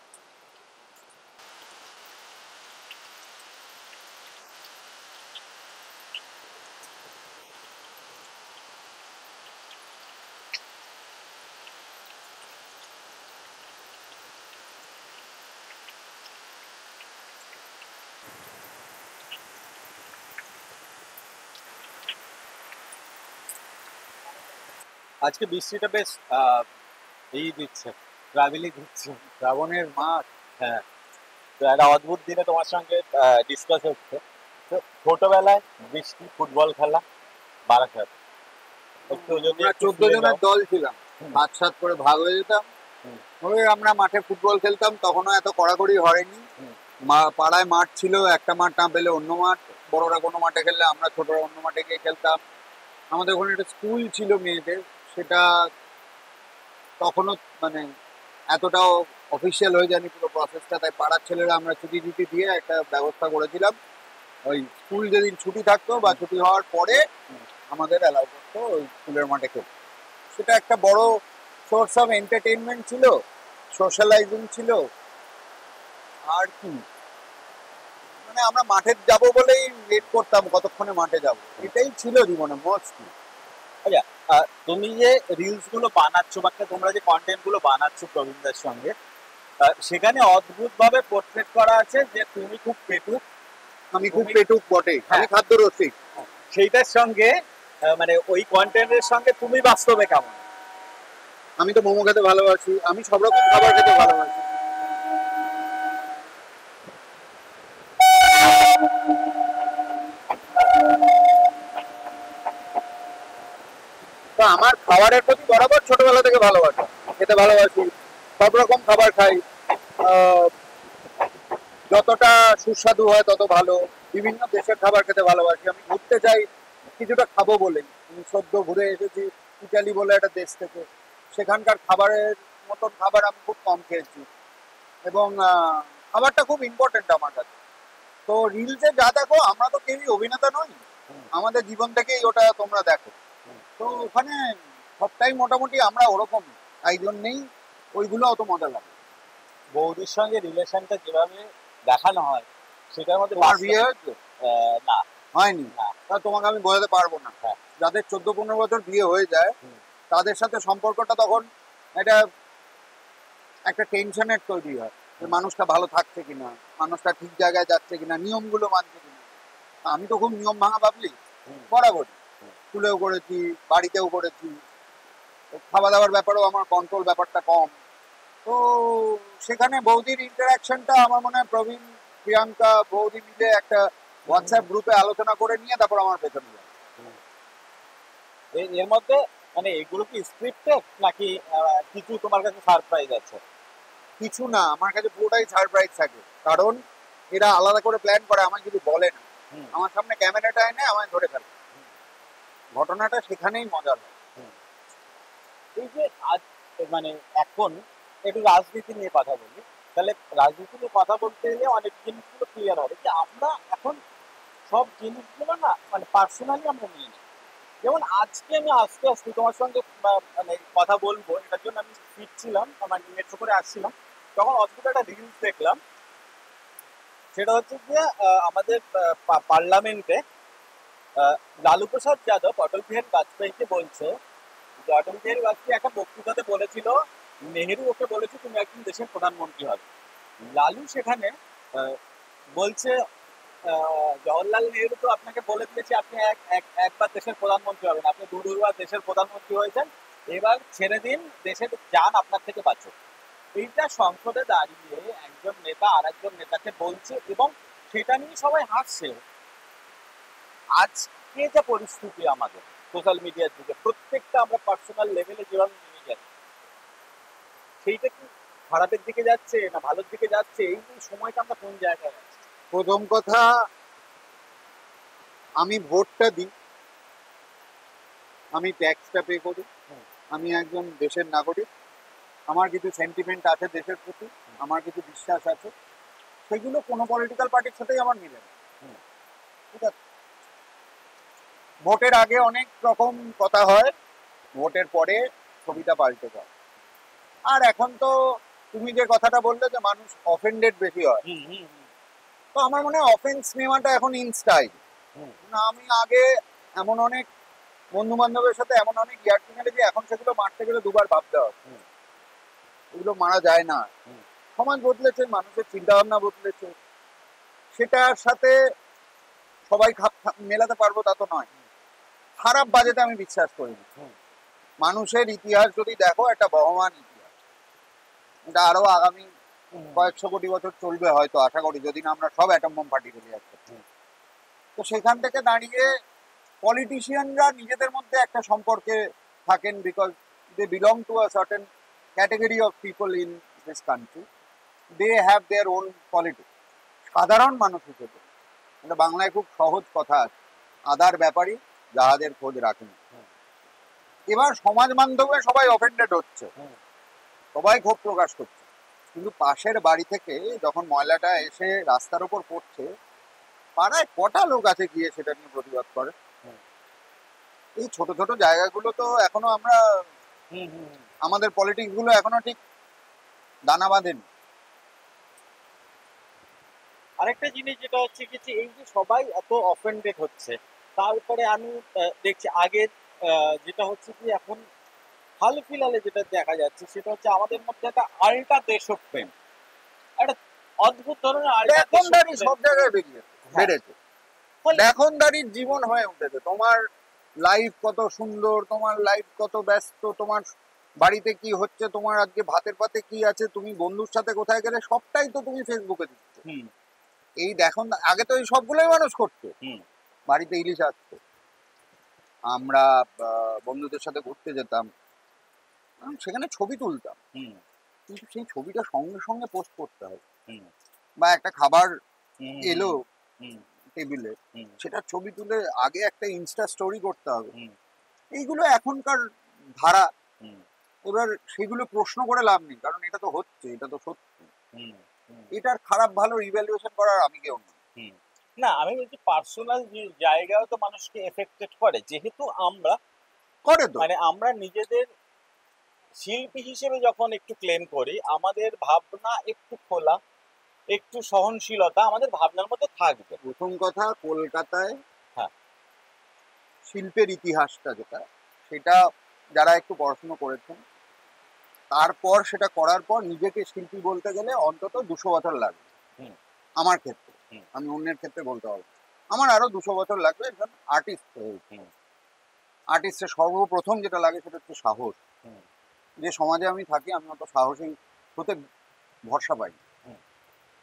আজকে বৃষ্টিটা বেশ এই দিচ্ছে, ট্রাভেলিং দিচ্ছে। শ্রাবণের মাস। হ্যাঁ, তো একটা অদ্ভুত দিনে তোমার সঙ্গে ডিসকাস হচ্ছে। তো ছোটবেলায় বৃষ্টি, ফুটবল খেলা, বারাসাত, একটু যদি আমরা একটু 14 খুলে দাও। জনের দল ছিলাম, সাত সাত করে ভাগ হয়ে যেতাম। ওই আমরা মাঠে ফুটবল খেলতাম, তখনও এত কড়াকড়ি হয়নি। পাড়ায় মাঠ ছিল, একটা মাঠ না পেলে অন্য মাঠ, বড়রা কোনো মাঠে খেললে আমরা ছোটরা অন্য মাঠে গিয়ে খেলতাম। আমাদের ওখানে একটা স্কুল ছিল মেয়েদের, সেটা তখনও মানে এতটাও অফিসিয়াল হয়ে যায়নি পুরো প্রসেসটা, তাই পাড়ার ছেলেরা আমরা ছুটি টুটি দিয়ে একটা ব্যবস্থা করেছিলাম। ওই স্কুল যেদিন ছুটি থাকতো বা ছুটি হওয়ার পরে আমাদের অ্যালাউ করতো ওই স্কুলের মাঠে খেলতে। সেটা একটা বড় সোর্স অফ এন্টারটেইনমেন্ট ছিল, সোশ্যালাইজিং ছিল। আর কি, মানে আমরা মাঠে যাব বলেই ওয়েট করতাম কতক্ষণে মাঠে যাব, এটাই ছিল জীবনে মোস্টলি। আচ্ছা, তুমি যে রিলস গুলো বানাচ্ছো বা তোমরা যে কন্টেন্ট গুলো বানাচ্ছো প্রবীণদের সঙ্গে, সেখানে অদ্ভুত ভাবে পোর্ট্রেট করা আছে যে তুমি খুব পেটুক। আমি খুব পেটুক বটে, আমি খাদ্য রসিক। সেইটার সঙ্গে মানে ওই কন্টেন্টের সঙ্গে তুমি বাস্তবে কেমন? আমি তো মোমো খেতে ভালোবাসি, আমি সব রকম খাবার খেতে ভালোবাসি। তো আমার খাবারের প্রতি বরাবর ছোটবেলা থেকে ভালোবাসা, খেতে ভালোবাসি, সব রকম খাবার খাই। আহ, যতটা সুস্বাদু হয় তত ভালো। বিভিন্ন দেশের খাবার খেতে ভালোবাসি। আমি ঘুরতে চাই কিছুটা খাবো বলেই। আমি সদ্য ঘুরে এসেছি ইটালি বলে একটা দেশ থেকে। সেখানকার খাবারের মতন খাবার আমি খুব কম খেয়েছি, এবং খাবারটা খুব ইম্পর্টেন্ট আমার কাছে। তো রিলসে যা দেখো, আমরা তো কেউই অভিনেতা নই, আমাদের জীবন থেকেই ওটা তোমরা দেখো। তো ওখানে সবটাই মোটামুটি আমরা ওরকম, তাই জন্যেই ওইগুলো অত মজা লাগে। বৌদির সঙ্গে রিলেশনটা যেভাবে দেখানো হয় সেটার মধ্যে তোমার বিয়ে হয়েছে? না, হয়নি? না। তা তোমাকে আমি বোঝাতে পারবো না। হ্যাঁ। যাদের 14-15 বছর বিয়ে হয়ে যায়, হুম। তাদের সাথে সম্পর্কটা তখন এটা একটা টেনশনের তৈরি হয় যে মানুষটা ভালো থাকছে কিনা, মানুষটা ঠিক জায়গায় যাচ্ছে কিনা, নিয়মগুলো মানছে কিনা। আমি তো খুব নিয়ম ভাঙা ভাবলি বরাবরই। স্কুলেও করেছি, বাড়িতেও করেছি। খাওয়া দাওয়ার ব্যাপারেও আমার কন্ট্রোল ব্যাপারটা কম। তো সেখানে বৌদির ইন্টারাকশনটা আমার মনে হয় প্রবীণ, প্রিয়াঙ্কা, বৌদি মিলে একটা হোয়াটসঅ্যাপ গ্রুপে আলোচনা করে নিয়ে তারপর আমার পেছনে যায়। এর মধ্যে মানে এগুলো কি স্ক্রিপ্টেড নাকি কিছু তোমার কাছে সারপ্রাইজ আছে? কিছু না, আমার কাছে পুরোটাই সারপ্রাইজ থাকে। কারণ এরা আলাদা করে প্ল্যান করে, আমায় কিছু বলে না। আমার সামনে ক্যামেরাটা এনে আমায় ধরে ফেলে। ঘটনাটা সেখানেই মজার হয়। এই যে আজ মানে এখন একটু রাজনীতি নিয়ে কথা বলি, তাহলে রাজনীতি নিয়ে কথা বলতে গেলে অনেক জিনিসগুলো ক্লিয়ার হবে যে আমরা এখন সব জিনিসগুলো না মানে পার্সোনালি আমরা নিয়ে নিই। যেমন আজকে আমি আস্তে আস্তে তোমার সঙ্গে মানে কথা বলবো, এটার জন্য আমি ফিরছিলাম, আমার মেট্রো করে আসছিলাম, তখন অদ্ভুত একটা রিলস দেখলাম। সেটা হচ্ছে যে আমাদের পার্লামেন্টে লালু প্রসাদ যাদব অটল বিহারী বাজপেয়ীকে বলছে যে অটল বিহারী বাজপেয়ী একটা বক্তৃতাতে বলেছিল নেহেরু ওকে বলেছে তুমি একদিন দেশের প্রধানমন্ত্রী হবে। লালু সেখানে বলছে জওহরলাল নেহেরু তো আপনাকে বলে দিয়েছে আপনি একবার দেশের প্রধানমন্ত্রী হবেন, আপনি দুবার দেশের প্রধানমন্ত্রী হয়েছেন, এবার ছেড়ে দিন, দেশের যান আপনার থেকে বাঁচুক। এইটা সংসদে দাঁড়িয়ে একজন নেতা আর একজন নেতাকে বলছে এবং সেটা নিয়ে সবাই হাসছে। আজকে যে পরিস্থিতি আমাদের সোশ্যাল মিডিয়ার যুগে প্রত্যেকটা আমরা পার্সোনাল লেভেলে যেভাবে নেমে যাচ্ছি, সেইটা কি খারাপের দিকে যাচ্ছে না ভালোর দিকে যাচ্ছে? এই যে সময়টা আমরা কোন জায়গায় আছি? প্রথম কথা, আমি ভোটটা দিই, আমি ট্যাক্সটা পে করি, আমি একজন দেশের নাগরিক, আমার কিছু সেন্টিমেন্ট আছে দেশের প্রতি, আমার কিছু বিশ্বাস আছে, সেগুলো কোনো পলিটিক্যাল পার্টির সাথেই আমার মিলে না। ঠিক আছে? ভোটের আগে অনেক রকম কথা হয়, ভোটের পরে ছবিটা পাল্টে যায়। আর এখন তো তুমি যে কথাটা বললে যে মানুষ অফেন্ডেড বেশি হয়, তো আমার মনে হয় অফেন্স নেওয়াটা এখন ইন স্টাইল। না, আমি আগে এমন অনেক বন্ধু বান্ধবের সাথে এমন অনেক ইয়ার্কি মেরেছি, এখন সেগুলো মারতে গেলে দুবার ভাবতে হয়। এগুলো মারা যায় না। সমাজ বদলেছে, মানুষের চিন্তা ভাবনা বদলেছে, সেটার সাথে সবাই মেলাতে পারবো তা তো নয়। খারাপ বাজেতে আমি বিশ্বাস করি না। মানুষের ইতিহাস যদি দেখো, একটা বহমান ইতিহাস, এটা আরো আগামী কয়েকশো কোটি বছর চলবে হয়তো, আশা করি, যদি না আমরা সব অ্যাটম বোম ফাটিয়ে ফেলে যাচ্ছে। তো সেখান থেকে দাঁড়িয়ে পলিটিশিয়ানরা নিজেদের মধ্যে একটা সম্পর্কে থাকেন, because they belong to a certain category of people in this country, they have their own politics. সাধারণ মানুষ হিসেবে, এটা বাংলায় খুব সহজ কথা আছে, আদার ব্যাপারই যাহাদের খোঁজ রাখেন। এবার সমাজ বান্ধবে সবাই অফেন্ডেড হচ্ছে, সবাই ক্ষোভ প্রকাশ করছে, কিন্তু পাশের বাড়ি থেকে যখন ময়লাটা এসে রাস্তার উপর পড়ছে, পাড়ায় কটা লোক আছে গিয়ে সেটা নিয়ে প্রতিবাদ করে? এই ছোট ছোট জায়গাগুলো তো এখনো আমরা, আমাদের পলিটিক্স গুলো এখনো ঠিক দানা বাঁধেনি। আরেকটা জিনিস যেটা হচ্ছে কি যে এই যে সবাই এত অফেন্ডেড হচ্ছে, তারপরে আমি দেখছি আগে যেটা হচ্ছে কি এখন হাল ফিলালে যেটা দেখা যাচ্ছে সেটা হচ্ছে আমাদের মধ্যে একটা আল্টা দেশপ্রেম, একটা অদ্ভুত ধরনের আলট্রা দেখনদারি সব জায়গায় হ্যাঁ। বেড়েছে। দেখনদারির জীবন হয়ে উঠেছে। তোমার লাইফ কত সুন্দর, তোমার লাইফ কত ব্যস্ত, তোমার বাড়িতে কি হচ্ছে, তোমার আজকে ভাতের পাতে কি আছে, তুমি বন্ধুর সাথে কোথায় গেলে, সবটাই তো তুমি ফেসবুকে দিচ্ছ। হুম এই দেখুন, আগে তো এই সবগুলোই মানুষ করতো। হুম বাড়িতে ইলিশ আসতো, আমরা বন্ধুদের সাথে ঘুরতে যেতাম, সেখানে ছবি তুলতাম, হুম কিন্তু সেই ছবিটা সঙ্গে সঙ্গে পোস্ট করতে হবে। হুম বা একটা খাবার হুম এলো হুম টেবিলে, হুম সেটার ছবি তুলে আগে একটা ইনস্টা স্টোরি করতে হবে। হুম এইগুলো এখনকার ধারা। হুম এবার সেগুলো প্রশ্ন করে লাভ নেই, কারণ এটা তো হচ্ছে, এটা তো সত্যি। হুম হুম এটার খারাপ ভালো ইভ্যালুয়েশন করার আমি কেউ না। হুম। না আমি বলছি পার্সোনাল জায়গাও তো মানুষকে এফেক্টেড করে, যেহেতু আমরা করে তো। মানে আমরা নিজেদের শিল্পী হিসেবে যখন একটু ক্লেম করি, আমাদের ভাবনা একটু খোলা, একটু সহনশীলতা আমাদের ভাবনার মধ্যে থাকবে। প্রথম কথা, কলকাতায় হ্যাঁ শিল্পের ইতিহাসটা যেটা, সেটা যারা একটু পড়াশুনো করেছেন, তারপর সেটা করার পর নিজেকে শিল্পী বলতে গেলে অন্তত 200 বছর লাগবে। হুম আমার ক্ষেত্রে, হুম আমি অন্যের ক্ষেত্রে বলতে পারবো না। আমার আরো 200 বছর লাগবে একজন আর্টিস্ট হয়ে উঠতে। হুম আর্টিস্টের সর্বপ্রথম যেটা লাগে সেটা হচ্ছে সাহস। হুম যে সমাজে আমি থাকি, আমি অত সাহসী হতে ভরসা পাই। হুম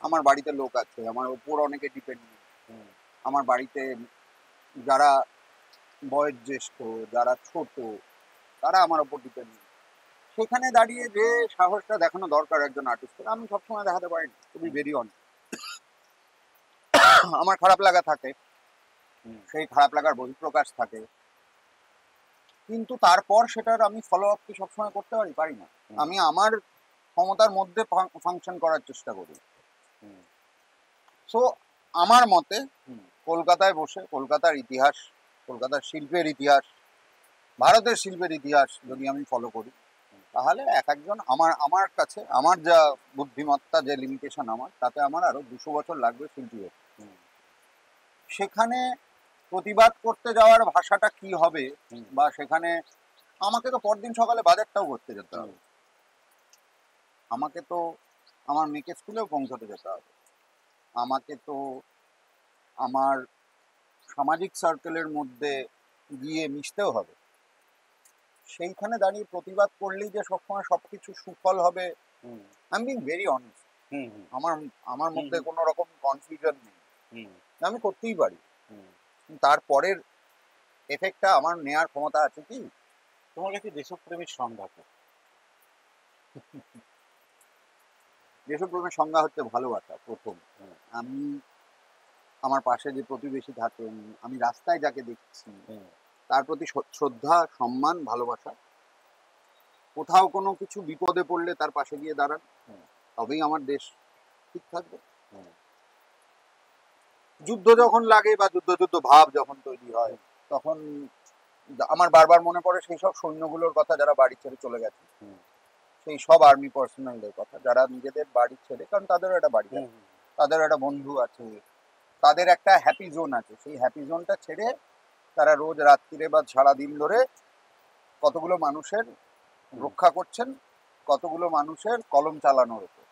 আমার বাড়িতে লোক আছে, আমার ওপর অনেকে ডিপেন্ড। হুম আমার বাড়িতে যারা বয়োজ্যেষ্ঠ, যারা ছোট, তারা আমার ওপর ডিপেন্ড। সেখানে দাঁড়িয়ে যে সাহসটা দেখানো দরকার একজন আর্টিস্টের, আমি সবসময় দেখাতে পারি না, খুবই ভেরি অন। আমার খারাপ লাগা থাকে, হুম সেই খারাপ লাগার বহিঃপ্রকাশ থাকে, কিন্তু তারপর সেটার আমি ফলো আপ কি সবসময় করতে পারি না। হুম আমি আমার ক্ষমতার মধ্যে ফাংশন করার চেষ্টা করি। হুম সো আমার মতে হুম কলকাতায় বসে কলকাতার ইতিহাস, কলকাতার শিল্পের ইতিহাস, ভারতের শিল্পের ইতিহাস যদি আমি ফলো করি, তাহলে এক একজন আমার আমার কাছে আমার যা বুদ্ধিমত্তা, যে লিমিটেশন আমার, তাতে আমার আরো 200 বছর লাগবে শিল্পী হতে। হুম সেখানে প্রতিবাদ করতে যাওয়ার ভাষাটা কি হবে, হুম বা সেখানে আমাকে তো পরদিন সকালে বাজারটাও করতে যেতে হবে, আমাকে তো আমার মেয়েকে স্কুলেও পৌঁছাতে যেতে হবে, আমাকে তো আমার সামাজিক সার্কেলের মধ্যে গিয়ে মিশতেও হবে। সেইখানে দাঁড়িয়ে প্রতিবাদ করলেই যে সবসময় সবকিছু সুফল হবে, হুম I am being very honest. হুম হুম আমার আমার হুম মধ্যে হুম কোনো রকম কনফিউশন নেই, হুম আমি করতেই পারি। হুম। তারপরের এফেক্টটা আমার নেয়ার ক্ষমতা আছে কি? তোমার কাছে দেশপ্রেমের সংজ্ঞা কি? দেশপ্রেমের সংজ্ঞা হচ্ছে ভালোবাসা প্রথম। হুম আমি আমার পাশে যে প্রতিবেশী থাকেন, আমি রাস্তায় যাকে দেখছি, হুম তার প্রতি শ্রদ্ধা, সম্মান, ভালোবাসা। কোথাও কোনো কিছু বিপদে পড়লে তার পাশে গিয়ে দাঁড়ান, হুম তবেই আমার দেশ ঠিক থাকবে। হুম যুদ্ধ যখন লাগে বা যুদ্ধ যুদ্ধ ভাব যখন তৈরি হয়, তখন আমার বারবার মনে পড়ে সেই সব সৈন্যগুলোর কথা যারা বাড়ি ছেড়ে চলে গেছে, হুম সেই সব আর্মি পার্সোনালদের কথা যারা নিজেদের বাড়ি ছেড়ে, কারণ তাদেরও একটা বাড়ি হুম আছে, তাদেরও একটা বন্ধু আছে, তাদের একটা হ্যাপি জোন আছে, সেই হ্যাপি জোনটা ছেড়ে তারা রোজ রাত্রিরে বা সারাদিন ধরে কতগুলো মানুষের হুম রক্ষা করছেন, কতগুলো মানুষের কলম চালানোর উপর।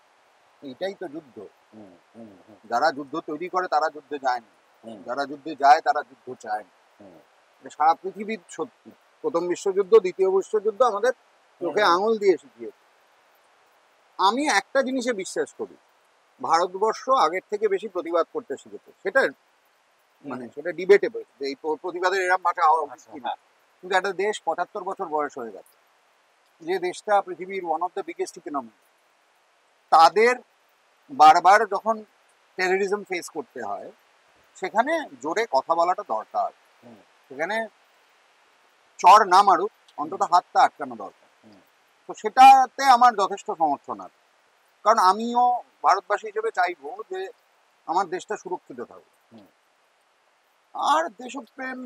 এইটাই তো যুদ্ধ। হুম হুম হুম যারা যুদ্ধ তৈরি করে তারা যুদ্ধে যায় না, হুম যারা যুদ্ধে যায় তারা যুদ্ধ চায় না। হুম এটা সারা পৃথিবীর সত্যি। প্রথম বিশ্বযুদ্ধ, দ্বিতীয় বিশ্বযুদ্ধ আমাদের চোখে হুম আঙুল দিয়ে শিখিয়েছে। আমি একটা জিনিসে বিশ্বাস করি, ভারতবর্ষ আগের থেকে বেশি প্রতিবাদ করতে শিখেছে। সেটা হুম মানে সেটা ডিবেটেবল যে এই প্রতিবাদের এরকম ভাষা হওয়া উচিত আচ্ছা কিনা। হ্যাঁ কিন্তু একটা দেশ 75 বছর বয়স হয়ে গেছে, যে দেশটা পৃথিবীর one of the biggest economy, তাদের বারবার যখন টেরোরিজম ফেস করতে হয়, সেখানে জোরে কথা বলাটা দরকার। হুম সেখানে চর না মারুক, হুম অন্তত হাতটা আটকানো দরকার। হুম তো সেটাতে আমার যথেষ্ট সমর্থন আছে, কারণ আমিও ভারতবাসী হিসেবে চাইবো যে আমার দেশটা সুরক্ষিত থাকুক। হুম আর দেশপ্রেম,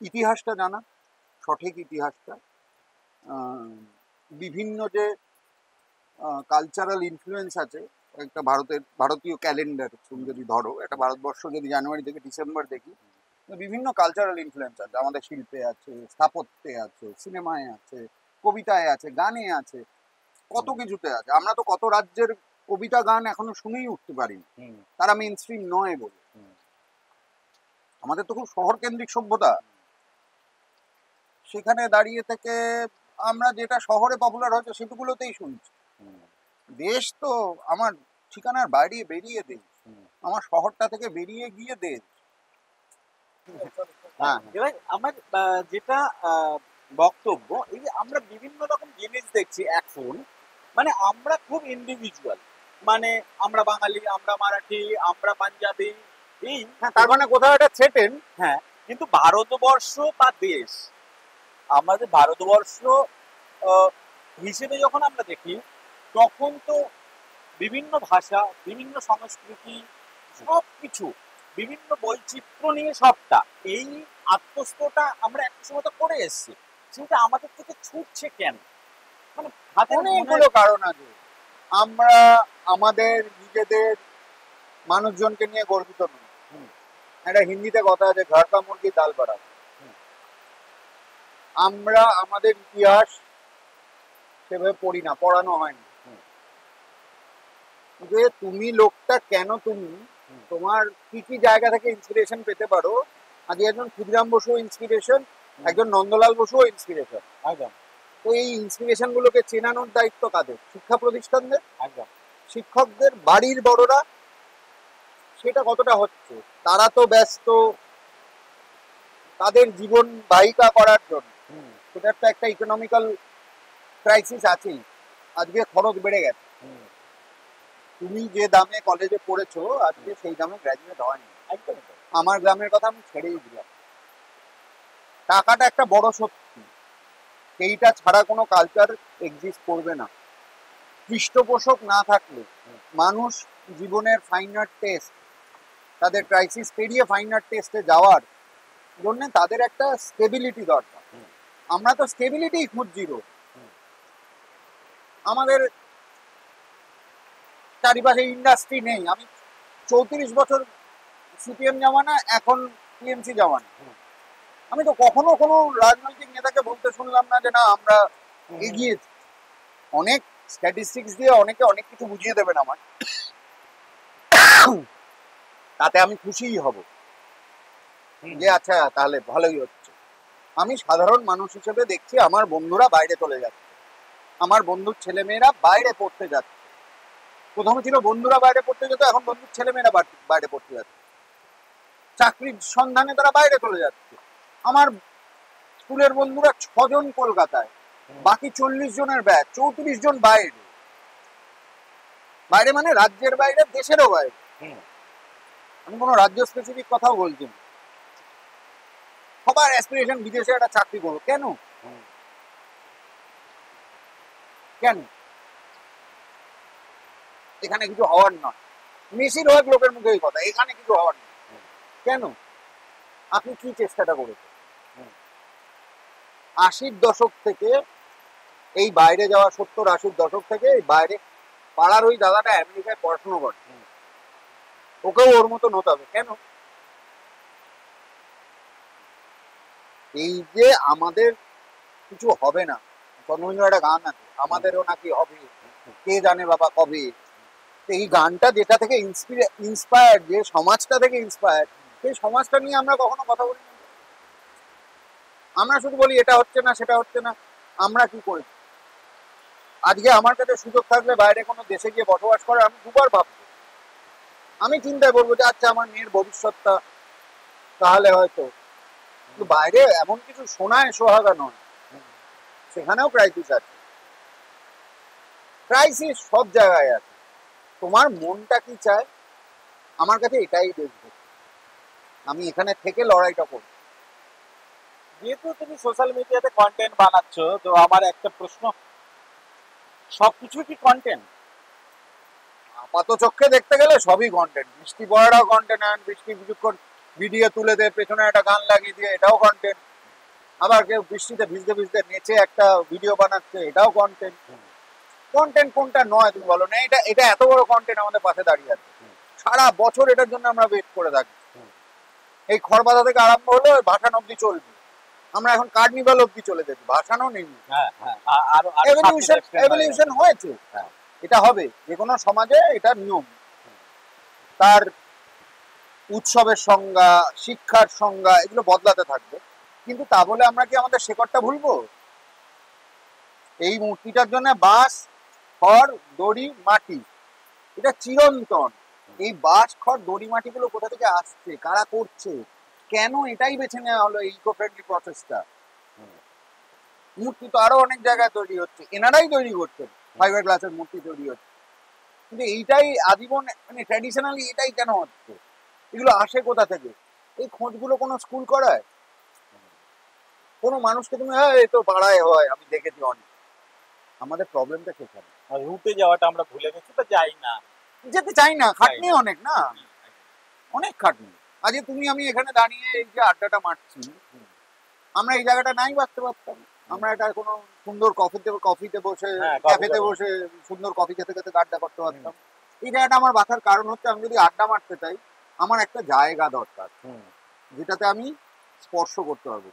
ইতিহাসটা জানা, সঠিক ইতিহাসটা, আহ, বিভিন্ন যে কালচারাল ইনফ্লুয়েন্স আছে, একটা ভারতীয় ক্যালেন্ডার তুমি যদি ধরো, একটা ভারতবর্ষ যদি জানুয়ারি থেকে ডিসেম্বর দেখি, বিভিন্ন কালচারাল ইনফ্লুয়েন্স আছে, আমাদের শিল্পে আছে, স্থাপত্যে আছে, সিনেমায় আছে, কবিতায় আছে, গানে আছে, কত কিছুতে আছে। আমরা তো কত রাজ্যের কবিতা গান এখনো শুনেই উঠতে পারিনি, তারা মেইন স্ট্রিম নয় বলে। আমাদের তো খুব শহর কেন্দ্রিক সভ্যতা, সেখানে দাঁড়িয়ে থেকে আমরা যেটা শহরে পপুলার হচ্ছে সেটুকুলোতেই শুনছি। দেশ তো আমার ঠিকানার বাইরে বেরিয়ে দেশ, আমার শহরটা থেকে বেরিয়ে গিয়ে দেশ। হ্যাঁ, এবার আমার যেটা বক্তব্য, এই যে আমরা বিভিন্ন রকম জিনিস দেখছি এখন, মানে আমরা খুব ইন্ডিভিজুয়াল, মানে আমরা বাঙালি, আমরা মারাঠি, আমরা পাঞ্জাবি, এই তার মানে কোথাও একটা ছেটেন। হ্যাঁ, কিন্তু ভারতবর্ষ বা দেশ, আমাদের ভারতবর্ষ হিসেবে যখন আমরা দেখি, তখন তো বিভিন্ন ভাষা, বিভিন্ন সংস্কৃতি, সবকিছু, বিভিন্ন বৈচিত্র্য নিয়ে সবটা, এই আত্মস্থটা আমরা একটা সময় তো করে এসেছি, সেটা আমাদের থেকে ছুটছে কেন? মানে হাতের অনেকগুলো কারণ আছে। আমরা আমাদের নিজেদের মানুষজনকে নিয়ে গর্বিত নই। একটা হিন্দিতে কথা আছে, ঘর কা মুরগি ডাল বাড়া। আমরা আমাদের ইতিহাস সেভাবে পড়ি না, পড়ানো হয় না। যে তুমি লোকটা কেন, তুমি তোমার কি কি জায়গা থেকে ইন্সপিরেশন পেতে পারো। আজ একজন ক্ষুদিরাম বসু ইন্সপিরেশন, একজন নন্দলাল বসুও ইন্সপিরেশন। একদম। তো এই ইন্সপিরেশন গুলোকে চেনানোর দায়িত্ব কাদের? শিক্ষা প্রতিষ্ঠানদের, একদম। শিক্ষকদের, বাড়ির বড়রা। সেটা কতটা হচ্ছে? তারা তো ব্যস্ত তাদের জীবন বাহিকা করার জন্য। সেটার তো একটা ইকোনমিক্যাল ক্রাইসিস আছেই। আজকে খরচ বেড়ে গেছে। তুমি যে দামে কলেজে পড়েছো, আজকে সেই দামে গ্র্যাজুয়েট হয়নি। একদম। আমার গ্রামের কথা আমি ছেড়েই দিলাম। টাকাটা একটা বড় শক্তি, এইটা ছাড়া কোনো কালচার এক্সিস্ট করবে না। পৃষ্ঠপোষক না থাকলে মানুষ জীবনের ফাইন আর্ট টেস্ট, তাদের ক্রাইসিস পেরিয়ে ফাইন আর্ট টেস্টে যাওয়ার জন্য তাদের একটা স্টেবিলিটি দরকার। আমরা তো স্টেবিলিটি খুঁজছি। আমাদের চারিপাশে ইন্ডাস্ট্রি নেই। আমি 34 বছর সিপিএম জামানা, এখন টিএমসি জামানা। আমি তো কখনো কোনো রাজনৈতিক নেতাকে বলতে শুনলাম না যে না আমরা এগিয়েছি। অনেক স্ট্যাটিস্টিক্স দিয়ে অনেকে অনেক কিছু বুঝিয়ে দেবেন আমার, তাতে আমি খুশিই হব যে আচ্ছা তাহলে ভালোই হচ্ছে। আমি সাধারণ মানুষ হিসেবে দেখছি আমার বন্ধুরা বাইরে চলে যাচ্ছে, আমার বন্ধুর ছেলেমেয়েরা বাইরে পড়তে যাচ্ছে। প্রথমে ছিল বন্ধুরা বাইরে পড়তে যেত, এখন বন্ধুর ছেলেমেয়েরা বাইরে পড়তে যাচ্ছে। চাকরির সন্ধানে তারা বাইরে চলে যাচ্ছে। আমার স্কুলের বন্ধুরা 6 জন কলকাতায়, বাকি 40 জনের ব্যাচ, 34 জন বাইরে। বাইরে মানে রাজ্যের বাইরে, দেশেরও বাইরে। আমি কোনো রাজ্য স্পেসিফিক কথাও বলছি না। সবার অ্যাসপিরেশন বিদেশে একটা চাকরি করবো। কেন কেন? এখানে কিছু হওয়ার নয়। বেশিরভাগ লোকের মুখে এই কথা, এখানে কিছু হওয়ার নয়। কেন? আপনি কি চেষ্টাটা করেছেন? 80-র দশক থেকে এই বাইরে যাওয়া, 70-80-র দশক থেকে এই বাইরে, পাড়ার ওই দাদাটা আমেরিকায় পড়াশোনা করে, ওকেও ওর মতন হতে হবে। কেন? এই যে আমাদের কিছু হবে না, চন্দ্রবিন্দুর একটা গান আছে, আমাদেরও নাকি হবে, কে জানে বাবা কবে। এই গানটা যেটা থেকে ইন্সপায়ার্ড, যে সমাজটা থেকে ইন্সপায়ার্ড, সেই সমাজটা নিয়ে আমরা কখনো কথা বলি না। আমরা শুধু বলি এটা হচ্ছে না, সেটা হচ্ছে না। আমরা কি করি? আজকে আমার কাছে সুযোগ থাকলে বাইরে কোনো দেশে গিয়ে বসবাস করার, আমি দুবার ভাববো। আমি চিন্তায় করবো যে আচ্ছা আমার মেয়ের ভবিষ্যৎটা তাহলে হয়তো। কিন্তু বাইরে এমন কিছু শোনায় সোহাগা নয়, সেখানেও ক্রাইসিস আছে। ক্রাইসিস সব জায়গায় আছে। তোমার মনটা কি চায়, আমার কাছে এটাই দেখবে। আমি এখানে থেকে লড়াইটা করব। যেহেতু তুমি সোশ্যাল মিডিয়াতে কন্টেন্ট বানাচ্ছ, তো আমার একটা প্রশ্ন, সবকিছু কি কন্টেন্ট? আপাত চোখে দেখতে গেলে সবই কন্টেন্ট। বৃষ্টি পড়াটাও কন্টেন্ট, আর বৃষ্টি কিছুক্ষণ ভিডিও তুলে দিয়ে পেছনে একটা গান লাগিয়ে দিয়ে, এটাও কন্টেন্ট। আবার কেউ বৃষ্টিতে ভিজতে ভিজতে নেচে একটা ভিডিও বানাচ্ছে, এটাও কন্টেন্ট। কন্টেন্ট কোনটা নয় তুমি বলো না? এটা এটা এত বড় কন্টেন্ট আমাদের পাশে দাঁড়িয়ে আছে। সারা বছর এটার জন্য আমরা ওয়েট করে থাকি। এই খড়বাধা থেকে আরম্ভ হলো ভাসান অব্দি চলবে। আমরা এখন কার্নিভাল অব্দি চলে যেতে, ভাসানও নেই। এভলিউশন হয়েছে। এটা হবে, যে কোনো সমাজে এটা নিয়ম। তার উৎসবের সংজ্ঞা, শিক্ষার সংজ্ঞা এগুলো বদলাতে থাকবে, কিন্তু তা বলে আমরা কি আমাদের শেকড়টা ভুলবো? এই মূর্তিটার জন্য বাঁশ, খড়, দড়ি, মাটি, এটা চিরন্তন। এই বাঁশ, খড়, দড়ি, মাটিগুলো কোথা থেকে আসছে, কারা করছে, কেন এটাই বেছে নেওয়া হলো ইকো ফ্রেন্ডলি প্রসেসটা? মূর্তি তো আরো অনেক জায়গায় তৈরি হচ্ছে, এনারাই তৈরি করছেন, ফাইবার গ্লাসের মূর্তি তৈরি হচ্ছে, কিন্তু এইটাই আজীবন মানে ট্র্যাডিশনালি এটাই কেন হচ্ছে? এগুলো আসে কোথা থেকে? এই খোঁজগুলো কোনো স্কুল করায়? কোনো মানুষকে তুমি, হ্যাঁ এই তো পাড়ায় হয়, আমি দেখেছি অনেক। আমাদের প্রবলেমটা সেখানে, আর রুটে যাওয়াটা আমরা ভুলে গেছি, তো যাই না। যেতে চাই না, খাটনি অনেক না, অনেক খাটনি। আজকে তুমি আমি এখানে দাঁড়িয়ে এই যে আড্ডাটা মারছি, আমরা এই জায়গাটা নাই বাঁচতে পারতাম। আমরা এটা কোনো সুন্দর কফিতে বসে, হ্যাঁ, ক্যাফেতে কফি বসে সুন্দর কফি খেতে খেতে আড্ডা করতে পারতাম। এই জায়গাটা আমার বাঁচার কারণ হচ্ছে, আমি যদি আড্ডা মারতে চাই আমার একটা জায়গা দরকার যেটাতে আমি স্পর্শ করতে পারবো।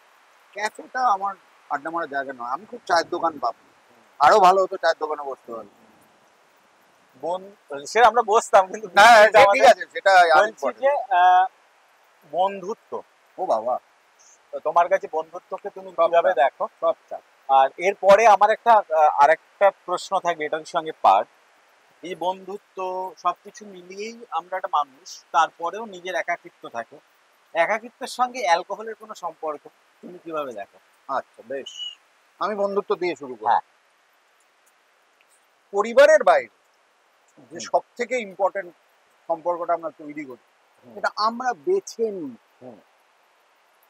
ক্যাফেটা আমার আড্ডা মারার জায়গা নয়। আমি খুব চায়ের দোকান পাবো, আরো ভালো হতো চায়ের দোকানে বসতে পারবো। সে আমরা বসতাম, কিন্তু হ্যাঁ বিষয়টা ঠিক আমাদের- আছে, সেটা বলছি যে বন্ধুত্ব, ও বাবা, তো তোমার কাছে বন্ধুত্বকে তুমি সবটা। কিভাবে দেখো? সবটা। আর এরপরে আমার একটা আরেকটা প্রশ্ন থাকবে এটার সঙ্গে পার্ট, এই যে বন্ধুত্ব সবকিছু মিলিয়েই আমরা একটা মানুষ, তারপরেও নিজের একাকিত্ব থাকে, একাকিত্বের সঙ্গে অ্যালকোহলের কোনো সম্পর্ক তুমি কিভাবে দেখো? আচ্ছা বেশ, আমি বন্ধুত্ব দিয়ে শুরু করি। হ্যাঁ। পরিবারের বাইরে যে হুম। সব থেকে ইম্পর্টেন্ট সম্পর্কটা আমরা তৈরি করি, হুম। এটা আমরা বেছে নিই। হুম।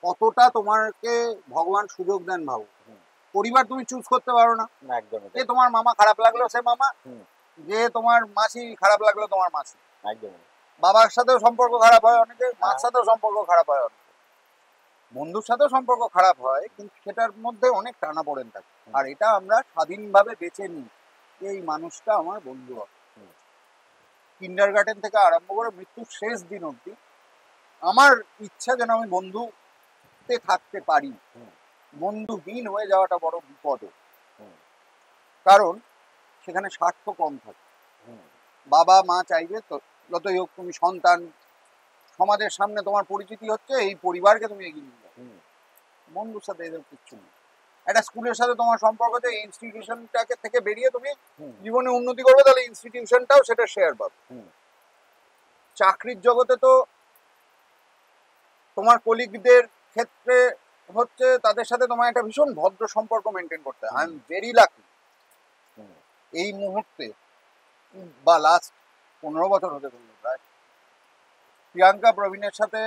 কতটা তোমাকে ভগবান সুযোগ দেন ভাবো। হুম। পরিবার তুমি চুজ করতে পারো না। না, একদমই যে তাই। তোমার মামা খারাপ লাগলো সে মামা, হুম। যে তোমার মাসি খারাপ লাগলো তোমার মাসি। একদমই। বাবার সাথেও সম্পর্ক খারাপ হয় অনেকে, মার হ্যাঁ। সাথেও সম্পর্ক খারাপ হয় অনেকে, বন্ধুর সাথেও সম্পর্ক খারাপ হয়, কিন্তু সেটার মধ্যে অনেক টানাপোড়েন থাকে। আর এটা আমরা স্বাধীনভাবে বেছে নিই যে এই মানুষটা আমার বন্ধু হবে। কিন্ডার গার্ডেন থেকে আরম্ভ করে মৃত্যুর শেষ দিন অবধি আমার ইচ্ছা যেন আমি বন্ধুতে থাকতে পারি। বন্ধুহীন হয়ে যাওয়াটা বড় বিপদ, কারণ সেখানে স্বার্থ কম থাকে। বাবা মা চাইবে তো যতই হোক তুমি সন্তান, সমাজের সামনে তোমার পরিচিতি হচ্ছে এই পরিবারকে তুমি এগিয়ে নিয়ে যাও। বন্ধুর সাথে এদের কিচ্ছু নেই। একটা স্কুলের সাথে তোমার সম্পর্ক হচ্ছে ইনস্টিটিউশনটাকে থেকে বেরিয়ে তুমি জীবনে উন্নতি করবে, তাহলে ইনস্টিটিউশনটাও সেটা শেয়ার পাবে। চাকরির জগতে তো তোমার কলিগদের ক্ষেত্রে হচ্ছে তাদের সাথে তোমার একটা ভীষণ ভদ্র সম্পর্ক মেনটেন করতে হয়। আই এম ভেরি লাকি এই মুহূর্তে বা লাস্ট 15 বছর হতে চললো প্রায়, প্রিয়াঙ্কা প্রবীণের সাথে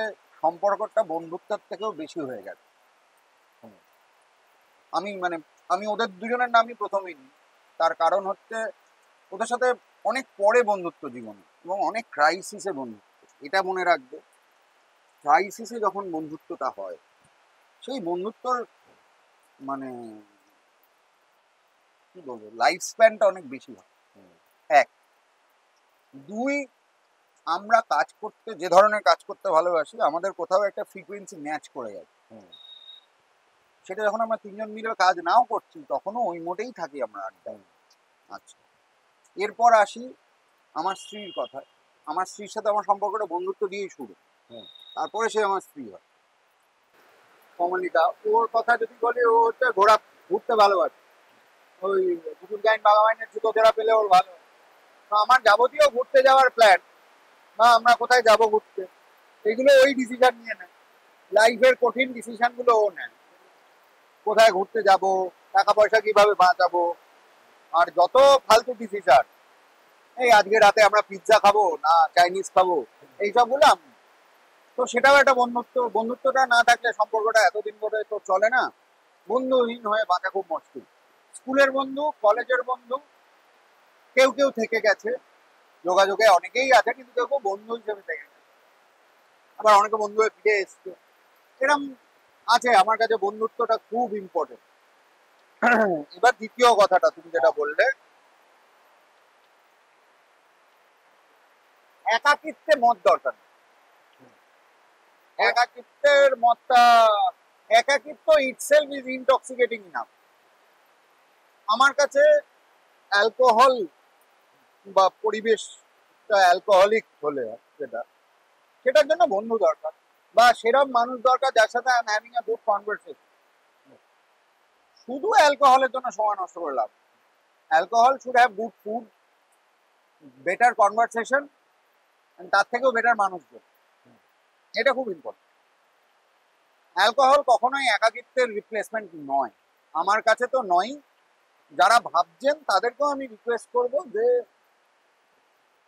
সম্পর্কটা বন্ধুত্বের থেকেও বেশি হয়ে গেছে। আমি ওদের দুজনের নামই প্রথমেই নিই। তার কারণ হচ্ছে ওদের সাথে অনেক পরে বন্ধুত্ব জীবনে, এবং অনেক ক্রাইসিসে বন্ধুত্ব। এটা মনে রাখবে, ক্রাইসিসে যখন বন্ধুত্বটা হয় সেই বন্ধুত্বর মানে কি বলবো, লাইফ স্প্যানটা অনেক বেশি হয়। এক, দুই, আমরা কাজ করতে যে ধরনের কাজ করতে ভালোবাসি আমাদের কোথাও একটা ফ্রিকোয়েন্সি ম্যাচ করে গেছে। সেটা যখন আমরা তিনজন মিলে কাজ নাও করছি তখনও ওই মোটেই থাকি আমরা আড্ডায়। আচ্ছা, এরপর আসি আমার স্ত্রীর কথা। আমার স্ত্রীর সাথে আমার সম্পর্কটা বন্ধুত্ব দিয়েই শুরু, তারপরে সে আমার স্ত্রী হয়। কমলিকা, ওর কথা যদি বলি, ও হচ্ছে ঘুরতে ভালোবাসে। ওই পুকুর গাইন বাগাবাইনের জুতো জোড়া পেলে ওর ভালো। তো আমার যাবতীয় ঘুরতে যাওয়ার প্ল্যান বা আমরা কোথায় যাব ঘুরতে, এগুলো ওই ডিসিশন নিয়ে নেয়। লাইফের কঠিন ডিসিশন গুলো ও নেয়, কোথায় ঘুরতে যাব, টাকা পয়সা কিভাবে বাঁচাবো, আর যত ফালতু ডিসিশন, এই আজকে রাতে আমরা পিৎজা খাবো না চাইনিজ খাবো, এইসবগুলো আমি। তো সেটাও একটা বন্ধুত্বটা না থাকলে সম্পর্কটা এতদিন ধরে তো চলে না। বন্ধুহীন হয়ে বাঁচা খুব মুশকিল। স্কুলের বন্ধু, কলেজের বন্ধু কেউ কেউ থেকে গেছে, যোগাযোগে অনেকেই আছে, কিন্তু কেউ কেউ বন্ধু হিসেবে থেকে গেছে, আবার অনেকে বন্ধু হয়ে ফিরে এসছে, এরকম আছে। আমার কাছে বন্ধুত্বটা খুব ইম্পর্টেন্ট। এবার দ্বিতীয় কথাটা তুমি যেটা বললে, একাকিত্বে মত দরকার নেই। একাকিত্বের মতটা, একাকিত্ব ইটসেলফ ইজ ইনটক্সিকেটিং নাম। আমার কাছে অ্যালকোহল বা পরিবেশটা অ্যালকোহলিক হলে যেটা, সেটার জন্য বন্ধু দরকার বা সেরকম মানুষ দরকার যার সাথে I am having a good conversation. শুধু অ্যালকোহলের জন্য সময় নষ্ট করে লাভ। Alcohol should have good food, better conversation, তার থেকেও বেটার মানুষজন। এটা খুব ইম্পর্টেন্ট। অ্যালকোহল কখনোই একাকিত্বের রিপ্লেসমেন্ট নয়, আমার কাছে তো নয়। যারা ভাবছেন তাদেরকেও আমি রিকোয়েস্ট করব যে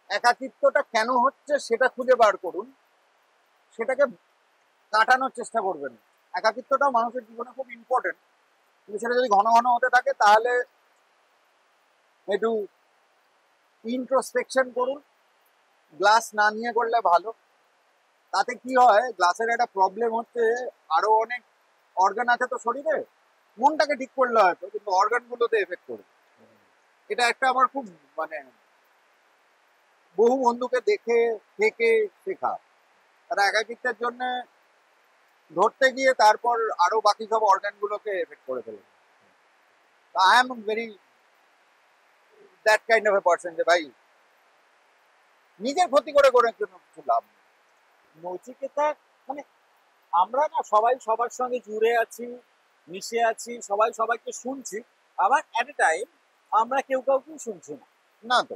একাকিত্বটা কেন হচ্ছে সেটা খুঁজে বার করুন, সেটাকে কাটানোর চেষ্টা করবেন। একাকিত্বটা মানুষের জীবনে খুব ইম্পর্টেন্ট, কিন্তু সেটা যদি ঘন ঘন হতে থাকে তাহলে একটু ইন্ট্রোস্পেকশন করুন। গ্লাস না নিয়ে করলে ভালো। তাতে কি হয়, গ্লাসের একটা প্রবলেম হচ্ছে আরো অনেক অর্গান আছে তো শরীরে, মনটাকে ঠিক করলে হয়তো, কিন্তু অর্গানগুলোতে এফেক্ট করবে। এটা একটা আমার খুব মানে বহু বন্ধুকে দেখে থেকে শেখা। তারা একাকিত্বের জন্য ধরতে গিয়ে তারপর আরো বাকি সব অর্গানগুলোকে এফেক্ট করে ফেলে। I am very that kind of a person যে ভাই নিজের ক্ষতি করে করে জন্য কিছু লাভ নেই। নচিকেতা, মানে আমরা না সবাই সবার সঙ্গে জুড়ে আছি, মিশে আছি, সবাই সবাইকে শুনছি, আবার এট এ টাইম আমরা কেউ কাউকে শুনছি না। না তো,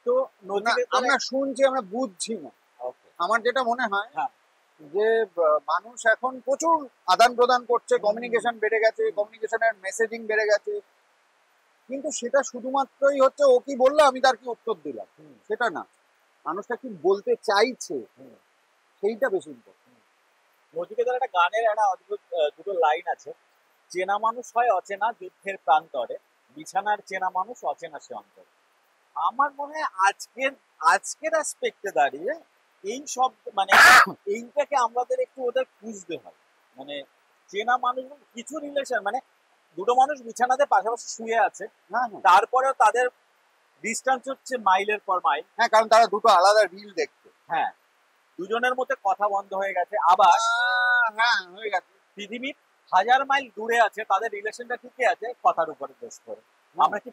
তো না, নচিকেতার আমরা শুনছি, আমরা বুঝছি না। ওকে, আমার যেটা মনে হয় হ্যাঁ, যে মানুষ এখন প্রচুর আদান প্রদান করছে, কমিউনিকেশন বেড়ে গেছে, কমিউনিকেশনের মেসেজিং বেড়ে গেছে, কিন্তু সেটা শুধুমাত্রই হচ্ছে ও কি বললো আমি তার কি উত্তর দিলাম, সেটা না। মানুষটা কি বলতে চাইছে সেইটা বেশি important। নচিকেতার একটা গানের একটা অদ্ভুত দুটো লাইন আছে: চেনা মানুষ হয় অচেনা যুদ্ধের প্রান্তরে, বিছানার চেনা মানুষ অচেনা সে অন্তরে। আমার মনে হয় আজকের আজকের অ্যাসপেক্টে দাঁড়িয়ে এই শব্দ মানে এইটাকে আমাদের একটু ওদের খুঁজতে হয়। মানে চেনা মানুষ কিছু রিলেশন, মানে দুটো মানুষ বিছানাতে পাশাপাশি শুয়ে আছে, হ্যাঁ হ্যাঁ তারপরেও তাদের ডিস্টেন্স হচ্ছে মাইলের পর মাইল। হ্যাঁ, কারণ তারা দুটো আলাদা রিল দেখছে। হ্যাঁ, দুজনের মধ্যে কথা বন্ধ হয়ে গেছে, আবার হ্যাঁ হয়ে গেছে। পৃথিবীর 1000 মাইল দূরে আছে, তাদের রিলেশনটা ঠিকই আছে কথার উপরে বেস করে। আমরা কি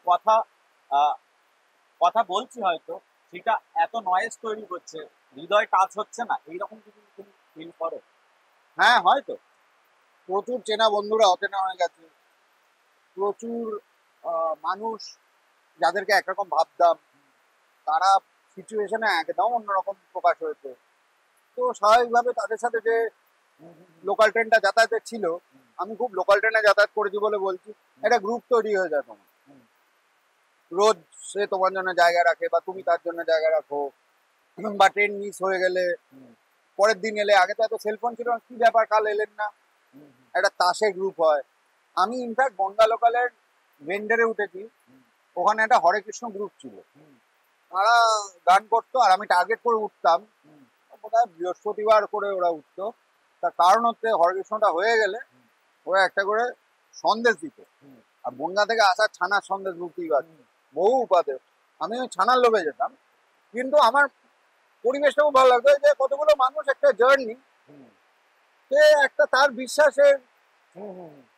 কথা বলছি হয়তো, সেটা এত নয়েজ তৈরি করছে, হৃদয় টাচ হচ্ছে না, এইরকম কিছু তুমি ফিল করো? হ্যাঁ হয়তো প্রচুর চেনা বন্ধুরা অচেনা হয়ে গেছে, প্রচুর মানুষ যাদেরকে একরকম ভাবতাম তারা সিচুয়েশনে একদম অন্যরকম প্রকাশ হয়েছে। তো স্বাভাবিকভাবে তাদের সাথে যে লোকাল ট্রেনটা যাতায়াতের ছিল, আমি খুব লোকাল ট্রেনে যাতায়াত করেছি বলে বলছি, একটা গ্রুপ তৈরি হয়ে যায় তোমার। রোজ সে তোমার জন্য জায়গা রাখে বা তুমি তার জন্য জায়গা রাখো, বা ট্রেন মিস হয়ে গেলে পরের দিন এলে, আগে তো এত সেলফোন ছিল না, কি ব্যাপার কাল এলেন না, একটা তাসের গ্রুপ হয়। আমি ইনফ্যাক্ট বনগা লোকালের ভেন্ডারে উঠেছি, ওখানে একটা হরে কৃষ্ণ গ্রুপ ছিল, তারা গান করতো আর আমি টার্গেট করে উঠতাম, বোধহয় বৃহস্পতিবার করে ওরা উঠতো। তার কারণ হচ্ছে হরে কৃষ্ণটা হয়ে গেলে ওরা একটা করে সন্দেশ দিত, আর বনগা থেকে আসা ছানার সন্দেশ বুঝতেই পারছি বহু উপাদেয়। আমি ওই ছানার লোভে যেতাম, কিন্তু আমার পরিবেশটা খুব ভালো লাগতো যে কতগুলো মানুষ একটা জার্নি, সে একটা তার বিশ্বাসের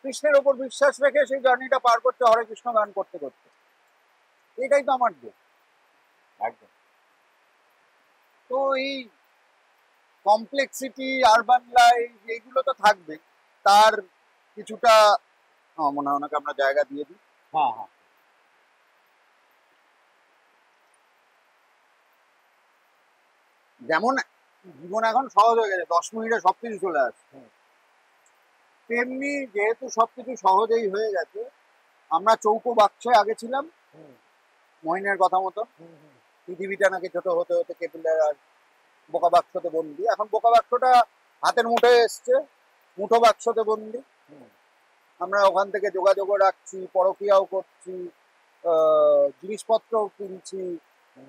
কৃষ্ণের ওপর বিশ্বাস রেখে সেই জার্নিটা পার করছে হরে কৃষ্ণ গান করতে করতে। এটাই তো আমার দেশ। একদম। তো এই কমপ্লেক্সিটি, আরবান লাইফ, এইগুলো তো থাকবে, তার কিছুটা আমার মনে হয় ওনাকে আমরা জায়গা দিয়ে দিই। হ্যাঁ হ্যাঁ, যেমন জীবন এখন সহজ হয়ে গেছে, 10 মিনিটে সবকিছু চলে আসছে, তেমনি যেহেতু সবকিছু সহজেই হয়ে গেছে, আমরা চৌকো বাক্সে আগে ছিলাম মহিনের কথা মতো, পৃথিবীটা নাকি ছোট হতে হতে কেপিলার আর বোকা বাক্সতে বন্দি, এখন বোকা বাক্সটা হাতের মুঠোয় এসছে, মুঠো বাক্সতে বন্দি। আমরা ওখান থেকে যোগাযোগও রাখছি, পরকীয়াও করছি, জিনিসপত্রও কিনছি,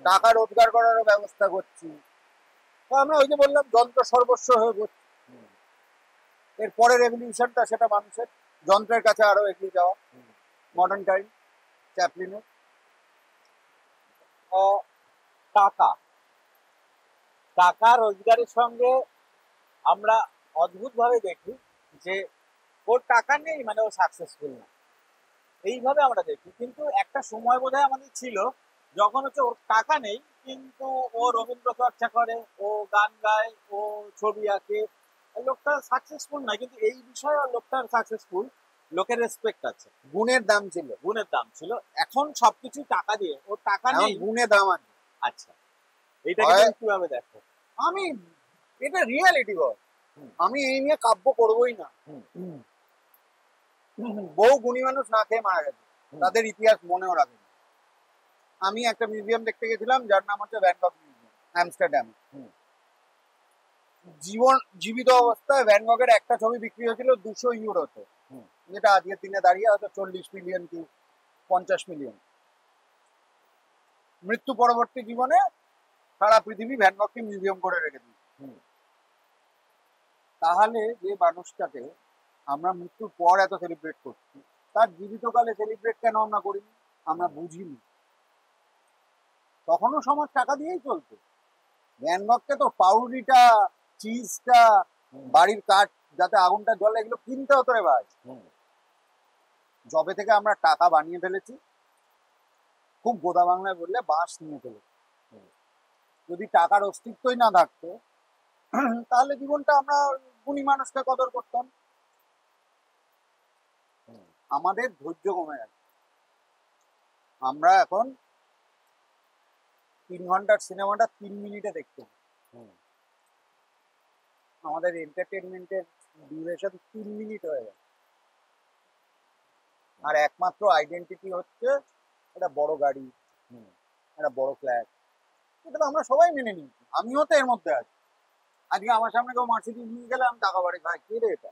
টাকা রোজগার করারও ব্যবস্থা করছি। তো আমরা ওই যে বললাম যন্ত্র সর্বস্ব হয়ে পড়ছি। এর পরের রেভলিউশনটা সেটা মানুষের যন্ত্রের কাছে আরো এগিয়ে যাওয়া, মডার্ন টাইম, চ্যাপলিনের। টাকা টাকা রোজগারের সঙ্গে আমরা অদ্ভুতভাবে দেখি যে ওর টাকা নেই মানে ও সাকসেসফুল না, এইভাবে আমরা দেখি। কিন্তু একটা সময় বোধহয় আমাদের ছিল যখন হচ্ছে ওর টাকা নেই কিন্তু ও রবীন্দ্র চর্চা করে, ও গান গায়, ও ছবি আঁকে, লোকটা সাকসেসফুল না, কিন্তু এই বিষয়ে লোকটার সাকসেসফুল, লোকের রেসপেক্ট আছে, গুণের দাম ছিল, গুণের দাম ছিল। এখন সবকিছু টাকা দিয়ে, ওর টাকা এখন নেই। গুণে দাম আছে। আচ্ছা, এইটাকে হয়- তুমি কিভাবে দেখো? আমি এটা রিয়ালিটি বল, হুম। আমি এই নিয়ে কাব্য করবোই না। হুম। বহু গুণী মানুষ না খেয়ে মারা গেছে, হুম। তাদের ইতিহাস মনেও রাখেনি। আমি একটা মিউজিয়াম দেখতে গেছিলাম যার নাম হচ্ছে ভ্যান গগ মিউজিয়াম, অ্যামস্টারডাম। হুম। জীবিত অবস্থায় ভ্যান গগের একটা ছবি বিক্রি হয়েছিল 200 ইউরোতে, হুম। যেটা আজকের দিনে দাঁড়িয়ে হয়তো 40 মিলিয়ন কি 50 মিলিয়ন। মৃত্যু পরবর্তী জীবনে সারা পৃথিবী ভ্যান গগকে মিউজিয়াম করে রেখে দিয়েছে। হুম। তাহলে যে মানুষটাকে আমরা মৃত্যুর পর এত সেলিব্রেট করছি, তার জীবিতকালে সেলিব্রেট কেন আমরা করিনি? আমরা বুঝিনি। তখনও সমাজ টাকা দিয়েই চলতো। ভ্যান গগকে তো পাউরুটিটা, চিজটা, হুম। বাড়ির কাঠ যাতে আগুনটা জ্বলে, এগুলো কিনতে হতো রে ভাই। হুম। যবে থেকে আমরা টাকা বানিয়ে ফেলেছি, খুব গোদা বাংলায় বললে বাঁশ নিয়ে ফেলেছি। হুম। যদি টাকার অস্তিত্বই না থাকতো তাহলে জীবনটা আমরা গুণী মানুষকে কদর করতাম। হুম। আমাদের ধৈর্য কমে গেছে। আমরা এখন 3 ঘন্টার সিনেমাটা 3 মিনিটে দেখতে পাই। হুম। আমাদের এন্টারটেনমেন্টের ডিউরেশন 3 মিনিট হয়ে গেছে। আর একমাত্র আইডেন্টিটি হচ্ছে একটা বড় গাড়ি, হুম। একটা বড় ফ্ল্যাট। এটা তো আমরা সবাই মেনে নিয়েছি, আমিও তো এর মধ্যে আছি। আজকে আমার সামনে কেউ মার্সিডিজ নিয়ে গেলে আমি টাকা বাড়ি ভাই, কে রে এটা?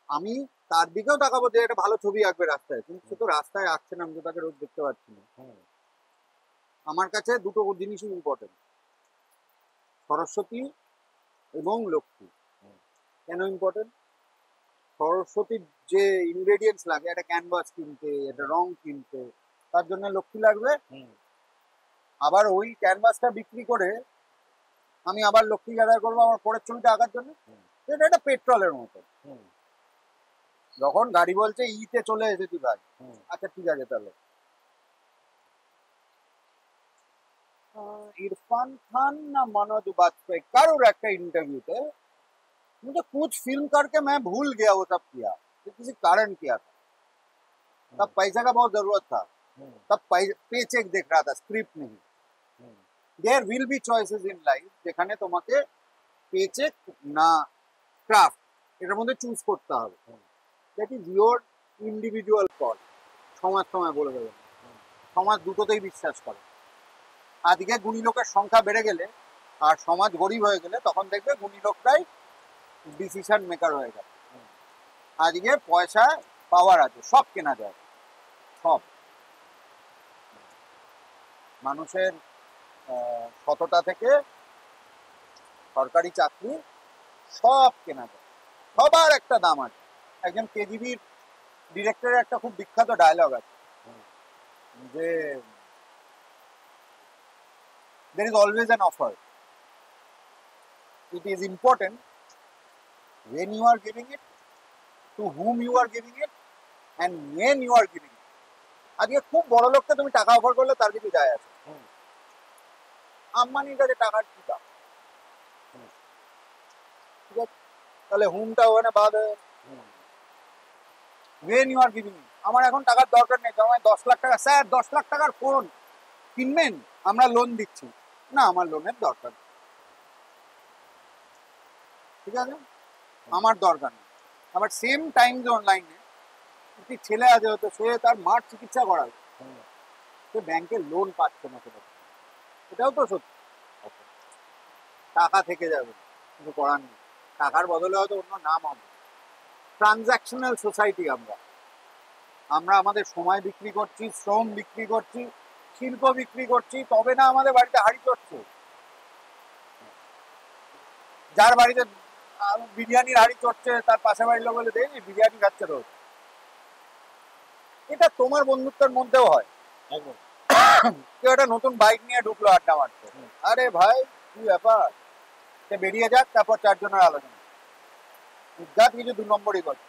আমি তার দিকেও তাকাবো যে একটা ভালো ছবি আঁকবে রাস্তায়, কিন্তু সে তো রাস্তায় আঁকছে না, আমি তো তাকে রোজ দেখতে পাচ্ছি না। হুম। আমার কাছে দুটো জিনিসই ইম্পর্টেন্ট, সরস্বতী এবং লক্ষ্মী। কেন ইম্পর্টেন্ট? সরস্বতীর যে ইনগ্রেডিয়েন্টস লাগে, একটা ক্যানভাস কিনতে, একটা রং কিনতে, তার জন্য লক্ষ্মী লাগবে। হুম। আবার ওই ক্যানভাসটা বিক্রি করে আমি আবার লক্ষ্মী গ্যাদার করবো আমার পরের ছবিটা আঁকার জন্য। হুম। এটা একটা পেট্রোলের মতো। হুম। যখন গাড়ি বলছে ইতে চলে এসেছি ভাই, হুম। আচ্ছা ঠিক আছে তাহলে। इरफान खान ना मनोज बाजपेयी कारोर একটা इंटरव्यूতে, मुझे कुछ फिल्म करके मैं भूल गया वो सब किया, ये किसी कारण किया था, तब पैसे का बहुत जरूरत था, হুম। तब पे चेक देख रहा था, स्क्रिप्ट नहीं। হুম। There will be choices in life যেখানে তোমাকে পে চেক না ক্রাফট এটার মধ্যে চুজ করতে হবে। That is your individual call. সমাজ সময় বলে দেবে, সমাজ দুটোতেই বিশ্বাস করে। আজকে গুণী লোকের সংখ্যা বেড়ে গেলে আর সমাজ গরিব হয়ে গেলে তখন দেখবে গুণী লোকরাই ডিসিশন মেকার হয়ে গেল। আজকে পয়সা পাওয়ার আছে, সব কেনা যায়, সব। মানুষের সততা থেকে সরকারি চাকরি সব কেনা যায়, সবার একটা দাম আছে। একজন কেজিবির ডিরেক্টরের একটা খুব বিখ্যাত ডায়লগ আছে যে there is always an offer. It is important when you are giving it, to whom you are giving it, and when you are giving it. আজকে খুব বড় লোককে তুমি টাকা অফার করলে তার কিছু যায় আছে, আম্বানির কাছে টাকার কি দাম? ঠিক আছে, তাহলে হুমটা ওখানে বাদ হয়ে when you are giving it. আমার এখন টাকার দরকার নেই, আমার 10 লাখ টাকা, স্যার 10 লাখ টাকার ফোন কিনবেন, আমরা লোন দিচ্ছি না, আমার লোনের দরকার নেই। ঠিক আছে, আমার দরকার নেই। আবার সেম টাইম জোন লাইনে একটি ছেলে আছে, হয়তো সে তার মার চিকিৎসা করাবে, সে ব্যাংকে লোন পাচ্ছে না, সেটা এটাও তো সত্যি। টাকা থেকে যাবে, কিছু করার নেই, টাকার বদলে হয়তো অন্য নাম হবে। ট্রানজাকশনাল সোসাইটি আমরা আমরা আমাদের সময় বিক্রি করছি, শ্রম বিক্রি করছি, শিল্প বিক্রি করছি, তবে না আমাদের বাড়িতে হাঁড়ি চড়ছে। যার বাড়িতে বিরিয়ানির হাঁড়ি চড়ছে তার পাশে বাড়ির লোক বলে দেখি বিরিয়ানি খাচ্ছে রোজ। এটা তোমার বন্ধুত্বের মধ্যেও হয়। কেউ একটা নতুন বাইক নিয়ে ঢুকলো আড্ডা মারতে, আরে ভাই কি ব্যাপার, সে বেরিয়ে যাক, তারপর চারজনের আলোচনা, উদ্ঘাত কিছু 2 নম্বরই করছে।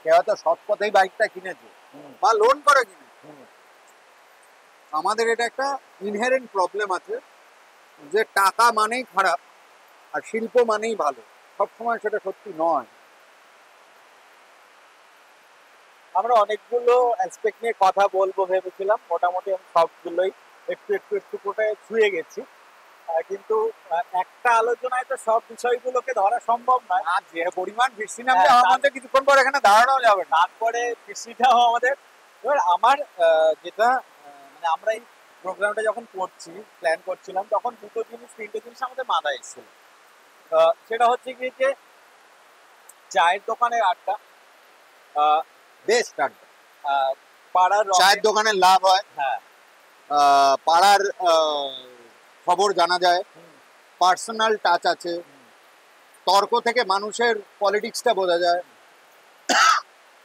কেউ হয়তো সৎ পথেই বাইকটা কিনেছে, বা লোন করে কিনে। আমাদের এটা একটা ইনহেরেন্ট প্রবলেম আছে যে টাকা মানেই খারাপ আর শিল্প মানেই ভালো, সবসময় সেটা সত্যি নয়। আমরা অনেকগুলো অ্যাসপেক্ট নিয়ে কথা বলবো ভেবেছিলাম, মোটামুটি আমি সবগুলোই একটু একটু একটু করে ছুঁয়ে গেছি, কিন্তু একটা আলোচনায় তো সব বিষয়গুলোকে ধরা সম্ভব নয়। আর যে পরিমাণ বৃষ্টি নামছে হ্যাঁ, আমার মধ্যে কিছুক্ষণ পর এখানে দাঁড়ানো যাবে না। তারপরে কৃষিটাও আমাদের, এবার আমার যেটা মানে আমরা এই প্রোগ্রামটা যখন করছি, প্ল্যান করছিলাম, তখন দুটো জিনিস তিনটে জিনিস আমাদের মাথায় এসেছিল। সেটা হচ্ছে কি যে চায়ের দোকানের আড্ডা, বেস্ট আড্ডা। পাড়ার চায়ের দোকানে লাভ হয়, হ্যাঁ, পাড়ার খবর জানা যায়, পার্সোনাল টাচ আছে, তর্ক থেকে মানুষের পলিটিক্সটা বোঝা যায়,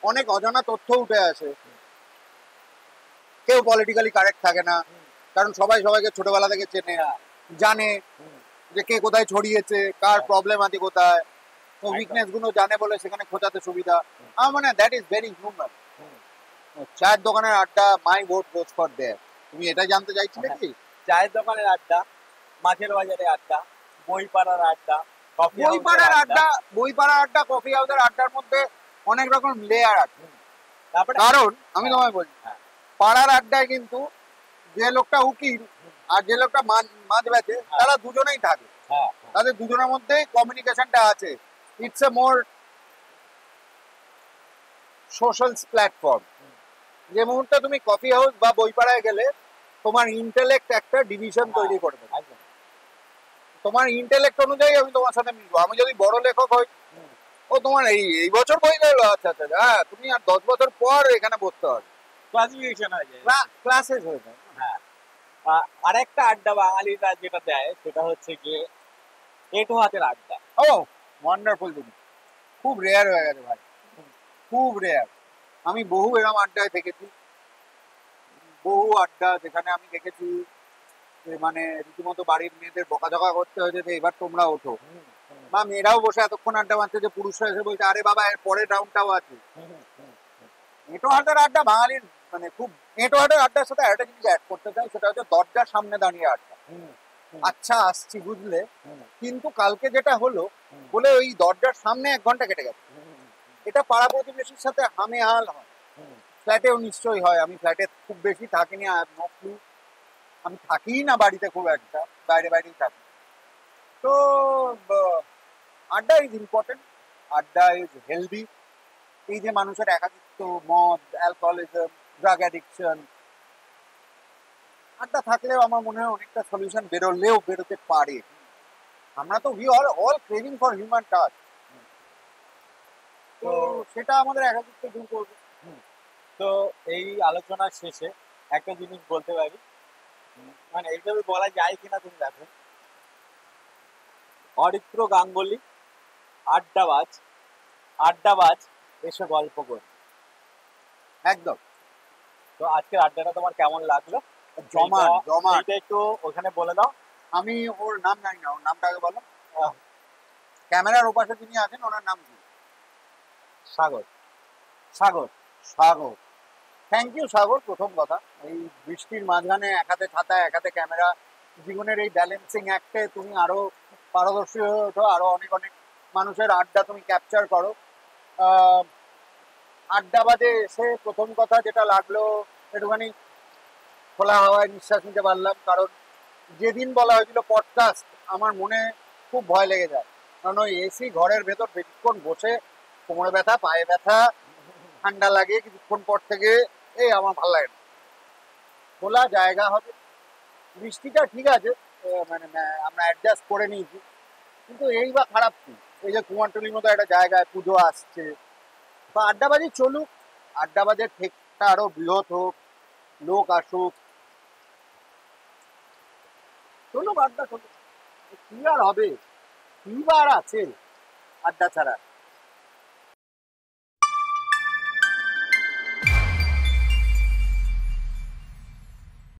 অনেক অজানা তথ্য উঠে আসে। কেউ পলিটিক্যালি কারেক্ট থাকে না, কারণ সবাই সবাইকে ছোটবেলা থেকে চেনে, জানে যে কে কোথায় ছড়িয়েছে, কার প্রবলেম আছে কোথায়, উইকনেস গুলো জানে বলে সেখানে খোঁজাতে সুবিধা। আমার মানে দ্যাট ইজ ভেরি হিউম্যান। চায়ের দোকানের আড্ডা, মাই ভোট গোজ ফর দেয়ার। তুমি এটা জানতে চাইছিলে কি? চায়ের দোকানের আড্ডা, মাছের বাজারে আড্ডা, বই পাড়ার আড্ডা, কফি বইপাড়ার আড্ডা, বইপাড়ার আড্ডা, কফি হাউসের আড্ডার মধ্যে অনেক রকম লেয়ার আছে। তারপরে কারণ আমি তোমায় বলি, হ্যাঁ। পাড়ার আড্ডায় কিন্তু যে লোকটা উকিল আর যে লোকটা মাছ বেচে তারা দুজনেই থাকে, হ্যাঁ, তাদের দুজনের মধ্যেই কমিউনিকেশনটা আছে। It's a more social platform. যে মুহূর্তে তুমি কফি হাউস বা বইপাড়ায় গেলে তোমার ইন্টেলেক্ট একটা ডিভিশন তৈরি করবে। একদম। তোমার ইন্টেলেক্ট অনুযায়ী আমি তোমার সাথে মিশবো। আমি যদি বড় লেখক হই, ও তোমার এই এই বছর বই গেল, আচ্ছা আচ্ছা, হ্যাঁ তুমি আর 10 বছর পর এখানে বসতে হবে, ক্লাসিফিকেশন হয়ে যায়। ক্লাসেস হয়ে যায়। হ্যাঁ, আরেকটা আড্ডা বাঙালিরা যেটা দেয় সেটা হচ্ছে গিয়ে এঁটো হাতের আড্ডা। ও ওয়ান্ডারফুল জিনিস, খুব রেয়ার হয়ে গেছে ভাই, খুব রেয়ার। আমি বহু এরকম আড্ডায় দেখেছি, বহু আড্ডা যেখানে আমি দেখেছি যে মানে রীতিমতো বাড়ির মেয়েদের বকাঝকা করতে হয়েছে যে এবার তোমরা ওঠো, বা মেয়েরাও বসে এতক্ষণ আড্ডা মারছে যে পুরুষরা এসে বলছে আরে বাবা এর পরের রাউন্ডটাও আছে। এঁটো হাটের আড্ডা বাঙালির মানে খুব, এঁটো হাটের আড্ডার সাথে একটা জিনিস অ্যাড করতে চাই, সেটা হচ্ছে দরজার সামনে দাঁড়িয়ে আড্ডা। আচ্ছা আসছি বুঝলে, কিন্তু কালকে যেটা হলো বলে ওই দরজার সামনে 1 ঘন্টা কেটে গেছে। এটা পাড়া প্রতিবেশীর সাথে হামে হাল হয়, ফ্ল্যাটেও নিশ্চয়ই হয়। আমি ফ্ল্যাটে খুব বেশি থাকিনি, আই হ্যাভ নো ক্লু, আমি থাকিই না বাড়িতে খুব একটা, বাইরে বাইরেই থাকি। তো আড্ডা ইজ ইম্পর্টেন্ট, আড্ডা ইজ হেলদি। এই যে মানুষের একাকিত্ব, মদ, অ্যালকোহলিজম, ড্রাগ অ্যাডিকশন, আড্ডা থাকলেও আমার মনে হয় অনেকটা সলিউশন বেরোতে পারে। আমরা তো we all craving for human touch, তো সেটা আমাদের একাকিত্ব দূর করবে। তো এই আলোচনার শেষে একটা জিনিস বলতে পারি, মানে এইভাবে বলা যায় কিনা তুমি দেখো, অরিত্র গাঙ্গুলি আড্ডাবাজ, আড্ডাবাজ এসে গল্প কর। একদম তো আজকের আড্ডাটা তোমার কেমন লাগলো? জমান জমান। এইটা একটু ওখানে বলে দাও। আমি ওর নাম জানি না, ওর নামটা আগে বলো। ক্যামেরার ওপাশে যিনি আছেন ওনার নাম কি? সাগর। সাগর। সাগর, থ্যাংক ইউ সাগর। প্রথম কথা, এই বৃষ্টির মাঝখানে এক হাতে ছাতা এক হাতে ক্যামেরা, জীবনের এই ব্যালেন্সিং অ্যাক্টে তুমি আরো পারদর্শী হয়ে ওঠো, আরো অনেক অনেক মানুষের আড্ডা তুমি ক্যাপচার করো। আড্ডাবাদে এসে প্রথম কথা যেটা লাগলো, একটুখানি খোলা হাওয়ায় নিঃশ্বাস নিতে পারলাম। কারণ যেদিন বলা হয়েছিল পডকাস্ট, আমার মনে খুব ভয় লেগে যায়, কারণ ওই এসি ঘরের ভেতর বেশিক্ষণ বসে কোমরে ব্যথা, পায়ে ব্যথা, ঠান্ডা লাগে কিছুক্ষণ পর থেকে, এই আমার ভালো লাগে না। খোলা জায়গা হবে, বৃষ্টিটা ঠিক আছে, মানে আমরা অ্যাডজাস্ট করে নিয়েছি, কিন্তু এই বা খারাপ কি, এই যে কুমারটুলির মতো একটা জায়গায় পুজো আসছে, বা আড্ডাবাজি চলুক, আড্ডাবাজের ঠেকটা আরো বৃহৎ হোক, লোক আসুক, চলুক আড্ডা চলুক, কি আর হবে, কি বার আছে আড্ডা ছাড়া?